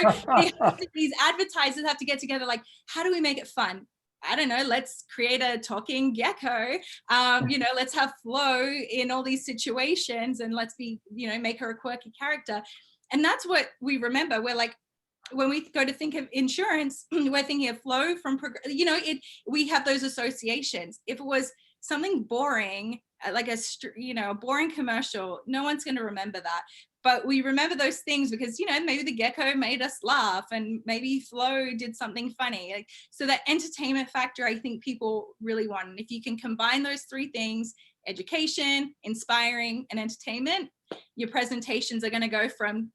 these advertisers have to get together, like, how do we make it fun? I don't know, let's create a talking gecko, you know, let's have Flo in all these situations, and let's be, you know, make her a quirky character. And that's what we remember. We're like, when we go to think of insurance, we're thinking of Flo from, you know, we have those associations. If it was something boring, like you know, a boring commercial, no one's going to remember that. But we remember those things because, you know, maybe the gecko made us laugh, and maybe Flo did something funny. Like, so that entertainment factor, I think people really want. And if you can combine those three things, education, inspiring, and entertainment, your presentations are going to go from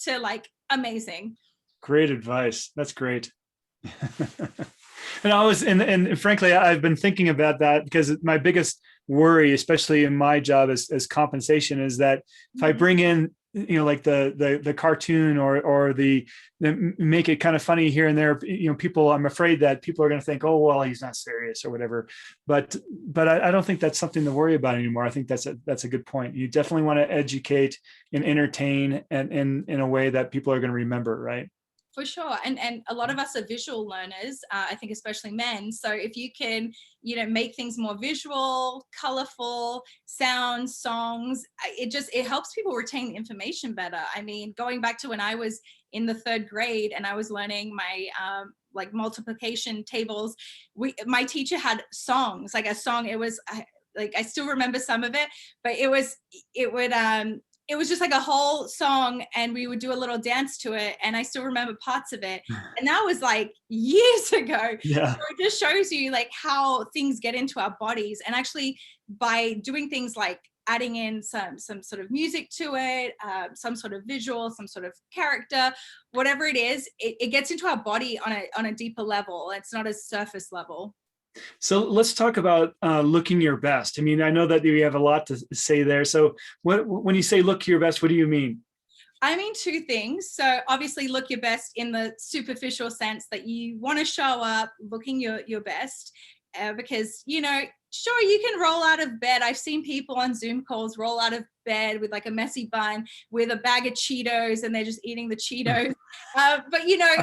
to like amazing. Great advice. That's great. And and frankly, I've been thinking about that because my biggest worry, especially in my job as compensation, is that if I bring in, you know, like the cartoon or the make it kind of funny here and there, you know, people, I'm afraid that people are going to think, oh, well, he's not serious or whatever. But I don't think that's something to worry about anymore. I think that's a good point. You definitely want to educate and entertain, and in a way that people are going to remember, right? For sure. And a lot of us are visual learners, I think, especially men. So if you can, you know, make things more visual, colorful, sounds, songs, it helps people retain the information better. I mean, going back to when I was in the 3rd grade and I was learning my like multiplication tables, my teacher had songs, like a song. It was like, I still remember some of it, but it was just like a whole song, and we would do a little dance to it, and I still remember parts of it, and that was like years ago. Yeah. So it just shows you like how things get into our bodies, and actually by doing things like adding in some sort of music to it, some sort of visual, some sort of character, whatever it is, it gets into our body on a deeper level. It's not a surface level. So let's talk about looking your best. I mean, I know that you have a lot to say there. So when you say look your best, what do you mean? I mean 2 things. So obviously look your best in the superficial sense that you want to show up looking your best, because, you know, sure, you can roll out of bed. I've seen people on Zoom calls roll out of bed with like a messy bun with a bag of Cheetos, and they're just eating the Cheetos. But, you know,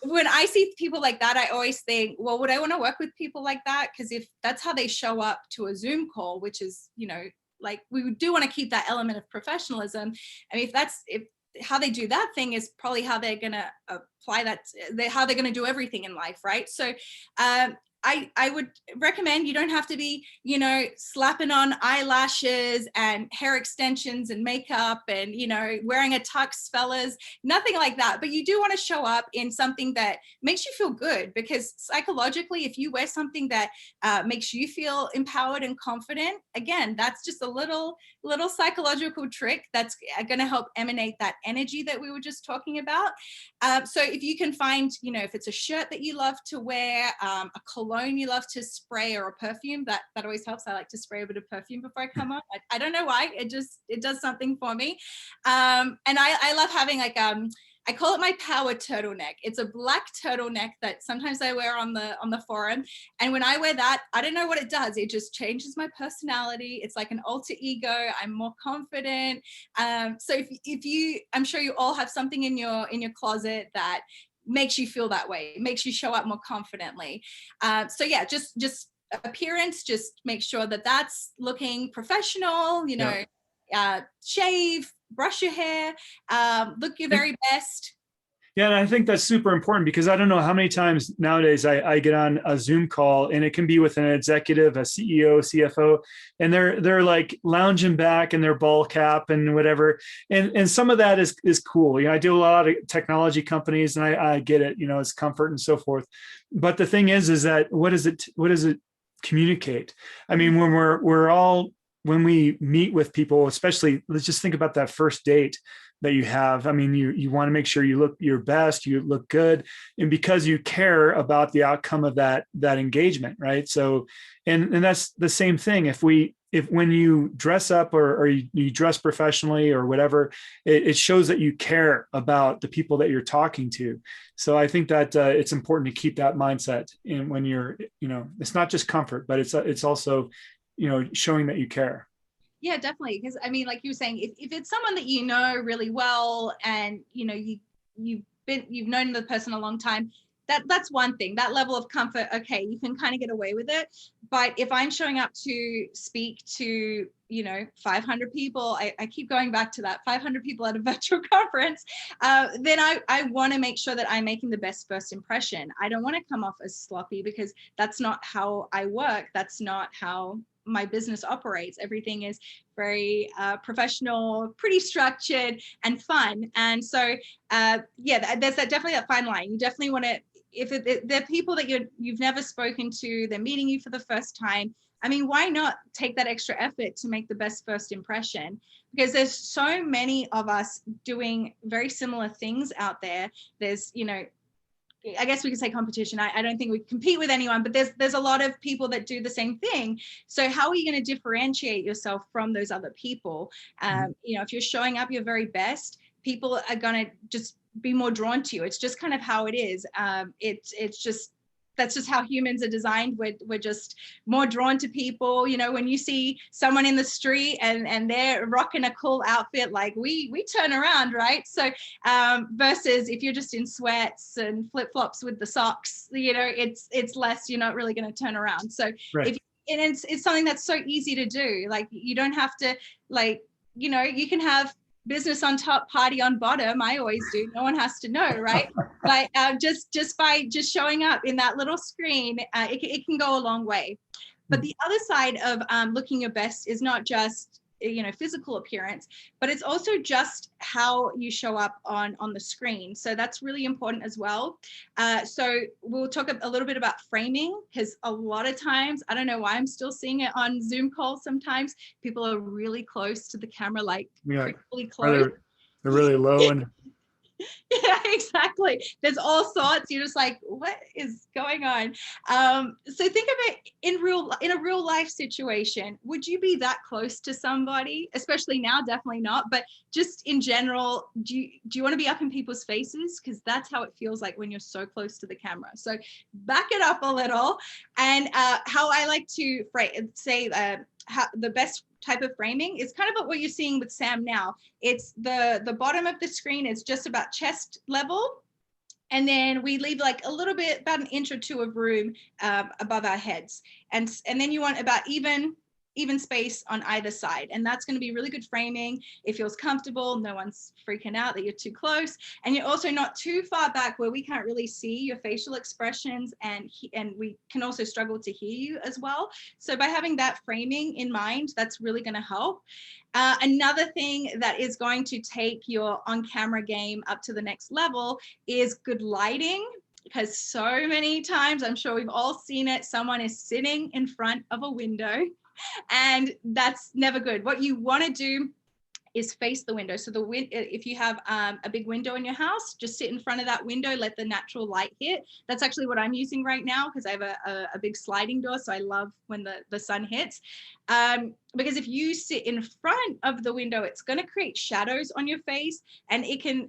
when I see people like that, I always think, well, would I want to work with people like that? Because if that's how they show up to a Zoom call, which is, you know, like, we do want to keep that element of professionalism. I mean, if how they do that thing is probably how they're going to apply that, how they're going to do everything in life, right? So I would recommend, you don't have to be, you know, slapping on eyelashes and hair extensions and makeup and, you know, wearing a tux, fellas, nothing like that. But you do want to show up in something that makes you feel good, because psychologically, if you wear something that makes you feel empowered and confident, again, that's just a little psychological trick that's going to help emanate that energy that we were just talking about. So if you can find, you know, if it's a shirt that you love to wear, a cologne you love to spray, or a perfume, that always helps. I like to spray a bit of perfume before I come on. I don't know why, it does something for me. And I love having like I call it my power turtleneck. It's a black turtleneck that sometimes I wear on the forum. And when I wear that, I don't know what it does. It just changes my personality. It's like an alter ego. I'm more confident. So if you, I'm sure you all have something in your closet that makes you feel that way, makes you show up more confidently. So yeah, just appearance, just make sure that that's looking professional, you know, shave, brush your hair, look your very best. Yeah, and I think that's super important because I don't know how many times nowadays I get on a Zoom call and it can be with an executive, a CEO, CFO, and they're like lounging back in their ball cap and whatever. And some of that is cool. You know, I do a lot of technology companies and I get it, you know, it's comfort and so forth. But the thing is that what does it communicate? I mean, when we meet with people, especially, let's just think about that first date that you have. I mean, you want to make sure you look your best, you look good, and because you care about the outcome of that engagement, right? So, and that's the same thing. If when you dress up or you dress professionally or whatever, it shows that you care about the people that you're talking to. So I think that it's important to keep that mindset. And when you're, you know, it's not just comfort, but it's also, you know, showing that you care. Yeah, definitely. Because I mean, like you were saying, if it's someone that you know really well, and you know you've known the person a long time, that's one thing. That level of comfort, okay, you can kind of get away with it. But if I'm showing up to speak to 500 people, I keep going back to that 500 people at a virtual conference, then I want to make sure that I'm making the best first impression. I don't want to come off as sloppy because that's not how I work. That's not how my business operates. Everything is very professional, pretty structured and fun. And so yeah, there's definitely that fine line. You definitely want to, if they're people that you've never spoken to, they're meeting you for the first time, I mean, why not take that extra effort to make the best first impression? Because there's so many of us doing very similar things out there. There's, I guess we could say competition. I don't think we compete with anyone, but there's a lot of people that do the same thing. So how are you going to differentiate yourself from those other people? If you're showing up your very best, people are going to just be more drawn to you. It's just kind of how it is. It's just, that's just how humans are designed. We're just more drawn to people. When you see someone in the street and they're rocking a cool outfit, like we turn around, right? So versus if you're just in sweats and flip-flops with the socks, it's less, you're not really going to turn around. So right. It's something that's so easy to do. Like, you don't have to, you can have business on top, party on bottom. I always do. No one has to know, right? But just by showing up in that little screen, it can go a long way. But the other side of looking your best is not just physical appearance, but it's also just how you show up on the screen. So that's really important as well. So we'll talk a little bit about framing, because a lot of times, I don't know why I'm still seeing it on Zoom calls. Sometimes people are really close to the camera, like really close. They're really low and Yeah, exactly. There's all sorts. You're just like, what is going on? So think of it in a real life situation. Would you be that close to somebody? Especially now, definitely not. But just in general, do you want to be up in people's faces? Because that's how it feels like when you're so close to the camera. So back it up a little. And how I like to say how the best type of framing is kind of what you're seeing with Sam now. It's the bottom of the screen is just about chest level, and then we leave like a little bit, about an inch or two of room above our heads, and then you want about even space on either side, and that's going to be really good framing. It feels comfortable, no one's freaking out that you're too close, and you're also not too far back where we can't really see your facial expressions, and we can also struggle to hear you as well. So by having that framing in mind, that's really going to help. Another thing that is going to take your on-camera game up to the next level is good lighting, because so many times, I'm sure we've all seen it, someone is sitting in front of a window, and that's never good. What you want to do is face the window. So if you have a big window in your house, just sit in front of that window, let the natural light hit. That's actually what I'm using right now, because I have a big sliding door, so I love when the sun hits. Because if you sit in front of the window, it's going to create shadows on your face, and it can,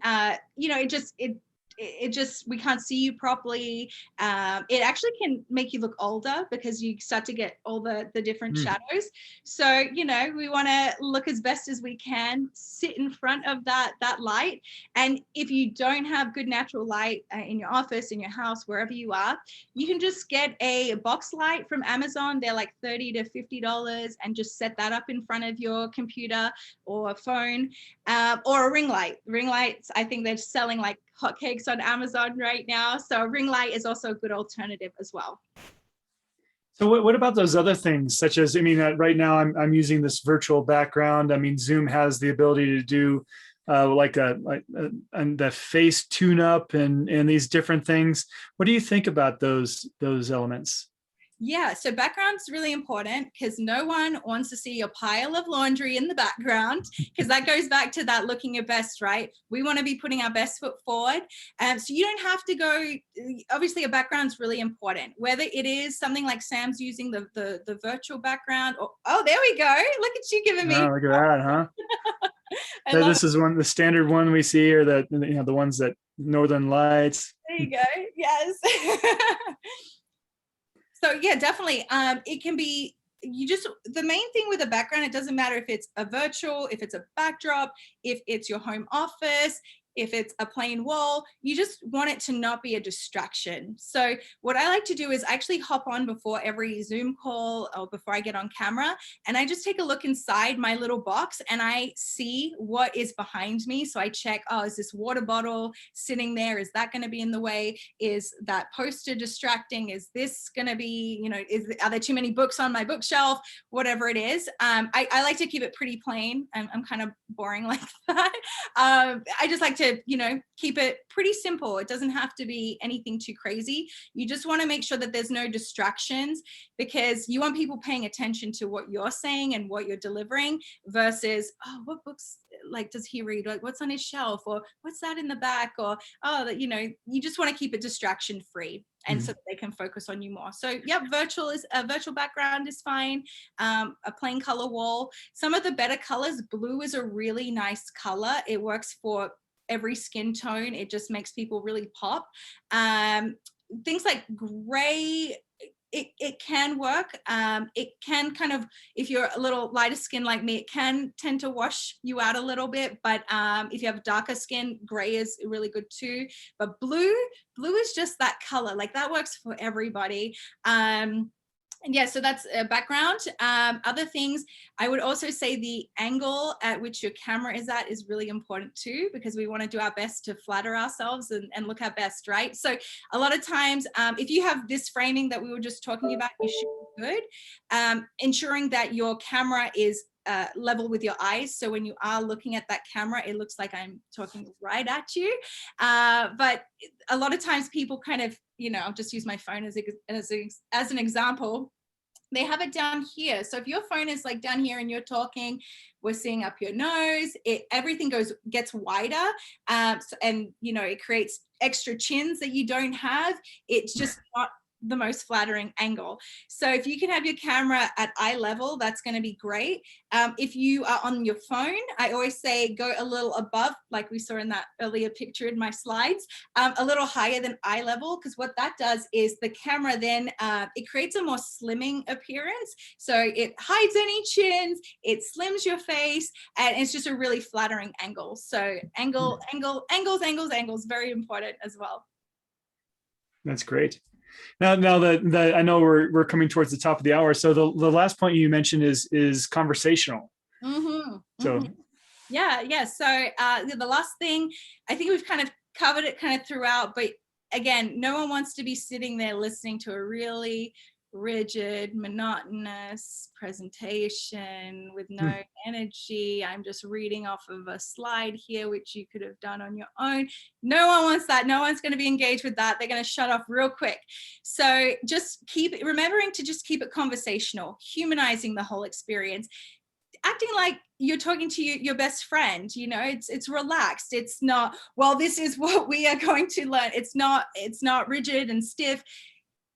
we can't see you properly. It actually can make you look older, because you start to get all the different shadows. So, we want to look as best as we can, sit in front of that light. And if you don't have good natural light in your office, in your house, wherever you are, you can just get a box light from Amazon. They're like $30 to $50, and just set that up in front of your computer or phone, or a ring light. Ring lights, I think they're selling like hotcakes It's on Amazon right now. So ring light is also a good alternative as well. So what about those other things, such as, I mean, right now I'm using this virtual background. I mean, Zoom has the ability to do and the face tune up and these different things. What do you think about those elements? Yeah, so background's really important because no one wants to see your pile of laundry in the background, because that goes back to that looking your best, right? We want to be putting our best foot forward. So you don't have to go, obviously a background's really important, whether it is something like Sam's using the virtual background or, oh, there we go. Look at you giving me. Oh, look at that, huh? So this is the standard one we see, or the ones that Northern Lights. There you go. Yes. So yeah, definitely. It can be, the main thing with a background, it doesn't matter if it's a virtual, if it's a backdrop, if it's your home office, if it's a plain wall, you just want it to not be a distraction. So what I like to do is actually hop on before every Zoom call or before I get on camera, and I just take a look inside my little box and I see what is behind me. So I check, oh, is this water bottle sitting there? Is that going to be in the way? Is that poster distracting? Is this going to be, are there too many books on my bookshelf? Whatever it is. I like to keep it pretty plain. I'm kind of boring like that. I just like to keep it pretty simple. It doesn't have to be anything too crazy. You just want to make sure that there's no distractions, because you want people paying attention to what you're saying and what you're delivering versus, oh, what books does he read? Like, what's on his shelf, or what's that in the back? Or, oh, you just want to keep it distraction free, and so that they can focus on you more. So yeah, virtual background is fine. A plain color wall. Some of the better colors, blue is a really nice color. It works for every skin tone. It just makes people really pop. Things like gray, it can work. It can kind of, if you're a little lighter skin like me, it can tend to wash you out a little bit. But if you have darker skin, gray is really good too. But blue is just that color. Like, that works for everybody. And yeah, so that's a background. Other things, I would also say the angle at which your camera is at is really important too, because we want to do our best to flatter ourselves and look our best, right? So a lot of times, if you have this framing that we were just talking about, you should be good. Ensuring that your camera is level with your eyes. So when you are looking at that camera, it looks like I'm talking right at you. But a lot of times people kind of, I'll just use my phone as an example. They have it down here. So if your phone is like down here and you're talking, we're seeing up your nose, everything gets wider. And, it creates extra chins that you don't have. It's just not the most flattering angle. So if you can have your camera at eye level, that's going to be great. If you are on your phone, I always say go a little above, like we saw in that earlier picture in my slides, a little higher than eye level, because what that does is the camera then, it creates a more slimming appearance. So it hides any chins, it slims your face, and it's just a really flattering angle. So angles, very important as well. That's great. Now that I know we're coming towards the top of the hour. So the last point you mentioned is conversational. Mm-hmm. So mm-hmm. Yeah. So the last thing, I think we've kind of covered it kind of throughout, but again, no one wants to be sitting there listening to a really rigid, monotonous presentation with no energy. I'm just reading off of a slide here, which you could have done on your own. No one wants that. No one's going to be engaged with that. They're going to shut off real quick. So just remembering to just keep it conversational, humanizing the whole experience, acting like you're talking to your best friend. It's relaxed. It's not, well, this is what we are going to learn. It's not rigid and stiff.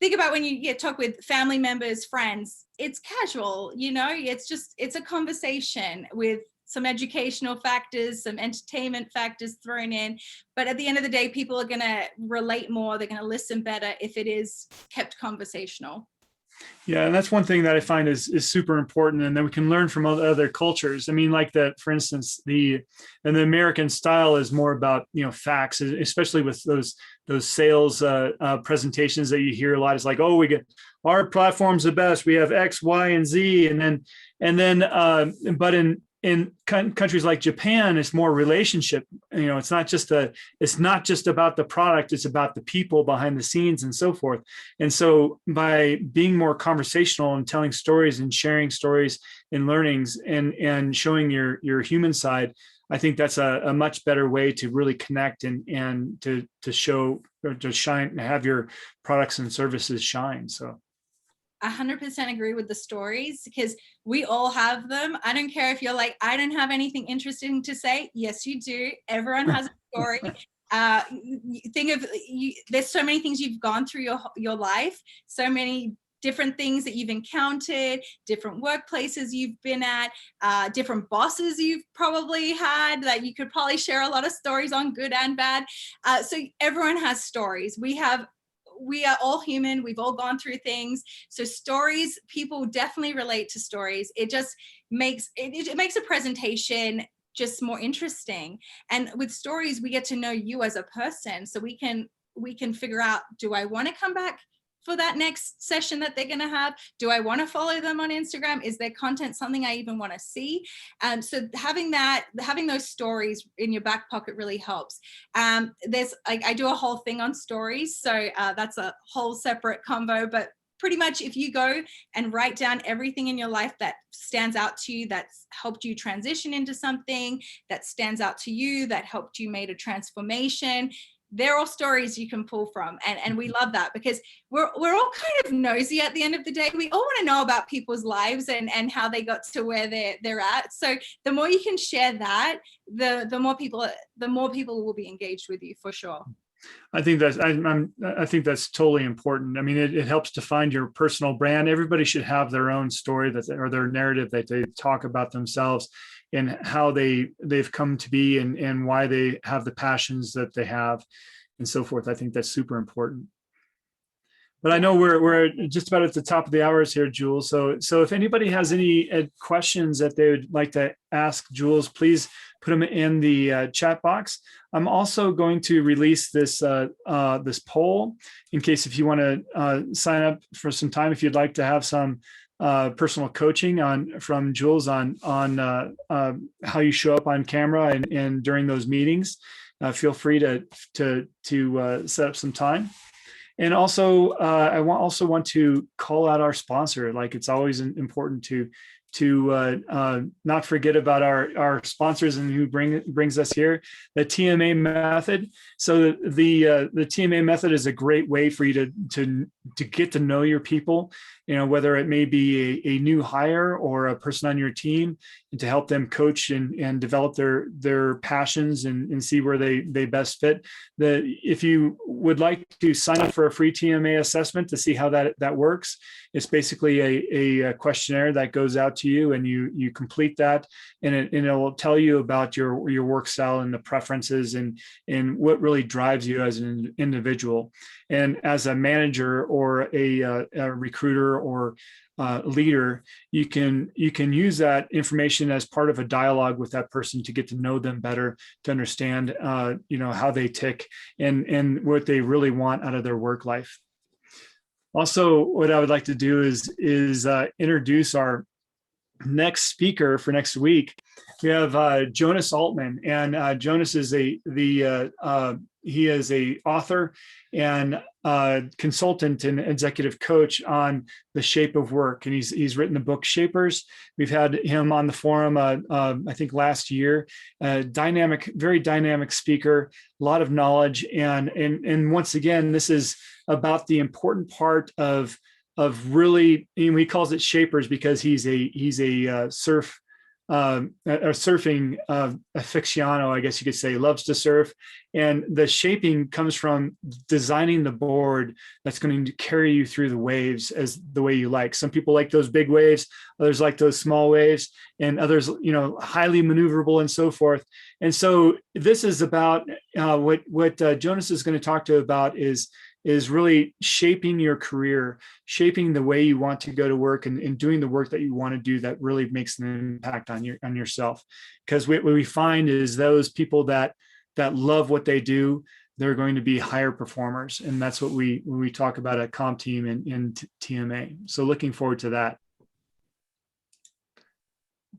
Think about when you talk with family members, friends, it's casual, it's a conversation with some educational factors, some entertainment factors thrown in. But at the end of the day, people are going to relate more. They're going to listen better if it is kept conversational. Yeah, and that's one thing that I find is super important, and then we can learn from other cultures. I mean, like that, for instance, the American style is more about facts, especially with those sales presentations that you hear a lot. It's like, oh, we get our platform's the best. We have X, Y, and Z, but in in countries like Japan, it's more relationship. It's not just about the product, it's about the people behind the scenes and so forth. And so by being more conversational and telling stories and sharing stories and learnings and showing your human side, I think that's a much better way to really connect and to show or to shine, have your products and services shine. So 100% agree with the stories, because we all have them. I don't care if you're like, I don't have anything interesting to say. Yes, you do. Everyone has a story. There's so many things you've gone through your life, so many different things that you've encountered, different workplaces you've been at, different bosses you've probably had that you could probably share a lot of stories on, good and bad. So everyone has stories. We are all human. We've all gone through things. So stories, people definitely relate to stories. It just makes it makes a presentation just more interesting. And with stories, we get to know you as a person. So we can figure out, do I want to come back for that next session that they're going to have? Do I want to follow them on Instagram? Is their content something I even want to see? So having those stories in your back pocket really helps. I do a whole thing on stories, so that's a whole separate combo, but pretty much if you go and write down everything in your life that stands out to you, that's helped you transition into something, that stands out to you, that helped you made a transformation, they're all stories you can pull from. And we love that, because we're all kind of nosy at the end of the day. We all want to know about people's lives and how they got to where they're at. So the more you can share that, the more people will be engaged with you, for sure. I think that's totally important. I mean, it helps to find your personal brand. Everybody should have their own story or their narrative that they talk about themselves and how they've come to be and why they have the passions that they have and so forth. I think that's super important. But I know we're just about at the top of the hours here, Jules. So if anybody has any questions that they would like to ask Jules, please put them in the chat box. I'm also going to release this this poll in case if you want to sign up for some time, if you'd like to have some personal coaching from Jules on how you show up on camera and during those meetings. Feel free to set up some time. And also, I want to call out our sponsor. Like, it's always important to not forget about our sponsors and who brings us here. The TMA method. So the TMA method is a great way for you to get to know your people. Whether it may be a new hire or a person on your team, and to help them coach and develop their passions and see where they best fit. If you would like to sign up for a free TMA assessment to see how that works, it's basically a questionnaire that goes out to you, and you complete that, and it will tell you about your work style and the preferences and what really drives you as an individual. And as a manager or a recruiter or leader, you can use that information as part of a dialogue with that person to get to know them better, to understand how they tick and what they really want out of their work life. Also, what I would like to do is introduce our next speaker for next week. We have Jonas Altman, and Jonas is he is a author and consultant and executive coach on the shape of work, and he's written the book Shapers. We've had him on the forum I think last year. Very dynamic speaker, a lot of knowledge, and once again, this is about the important part of really, he calls it Shapers because he's a surfing aficionado, I guess you could say. Loves to surf, and the shaping comes from designing the board that's going to carry you through the waves as the way you like. Some people like those big waves, others like those small waves, and others, highly maneuverable and so forth. And so this is about what Jonas is going to talk to about is really shaping your career, shaping the way you want to go to work, and doing the work that you want to do that really makes an impact on yourself. Because what we find is those people that love what they do, they're going to be higher performers. And that's what we talk about at CompTeam and TMA. So looking forward to that.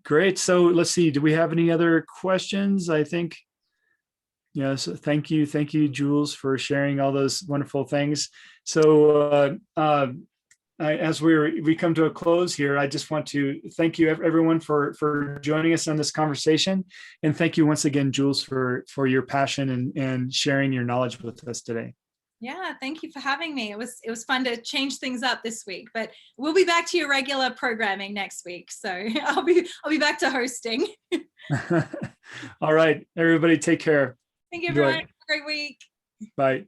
Great. So let's see. Do we have any other questions? I think, yes. Thank you. Thank you, Jules, for sharing all those wonderful things. So as we come to a close here, I just want to thank you everyone for joining us on this conversation. And thank you once again, Jules, for your passion and sharing your knowledge with us today. Yeah, thank you for having me. It was fun to change things up this week, but we'll be back to your regular programming next week. So I'll be back to hosting. All right, everybody, take care. Thank you, everyone. Have a great week. Bye.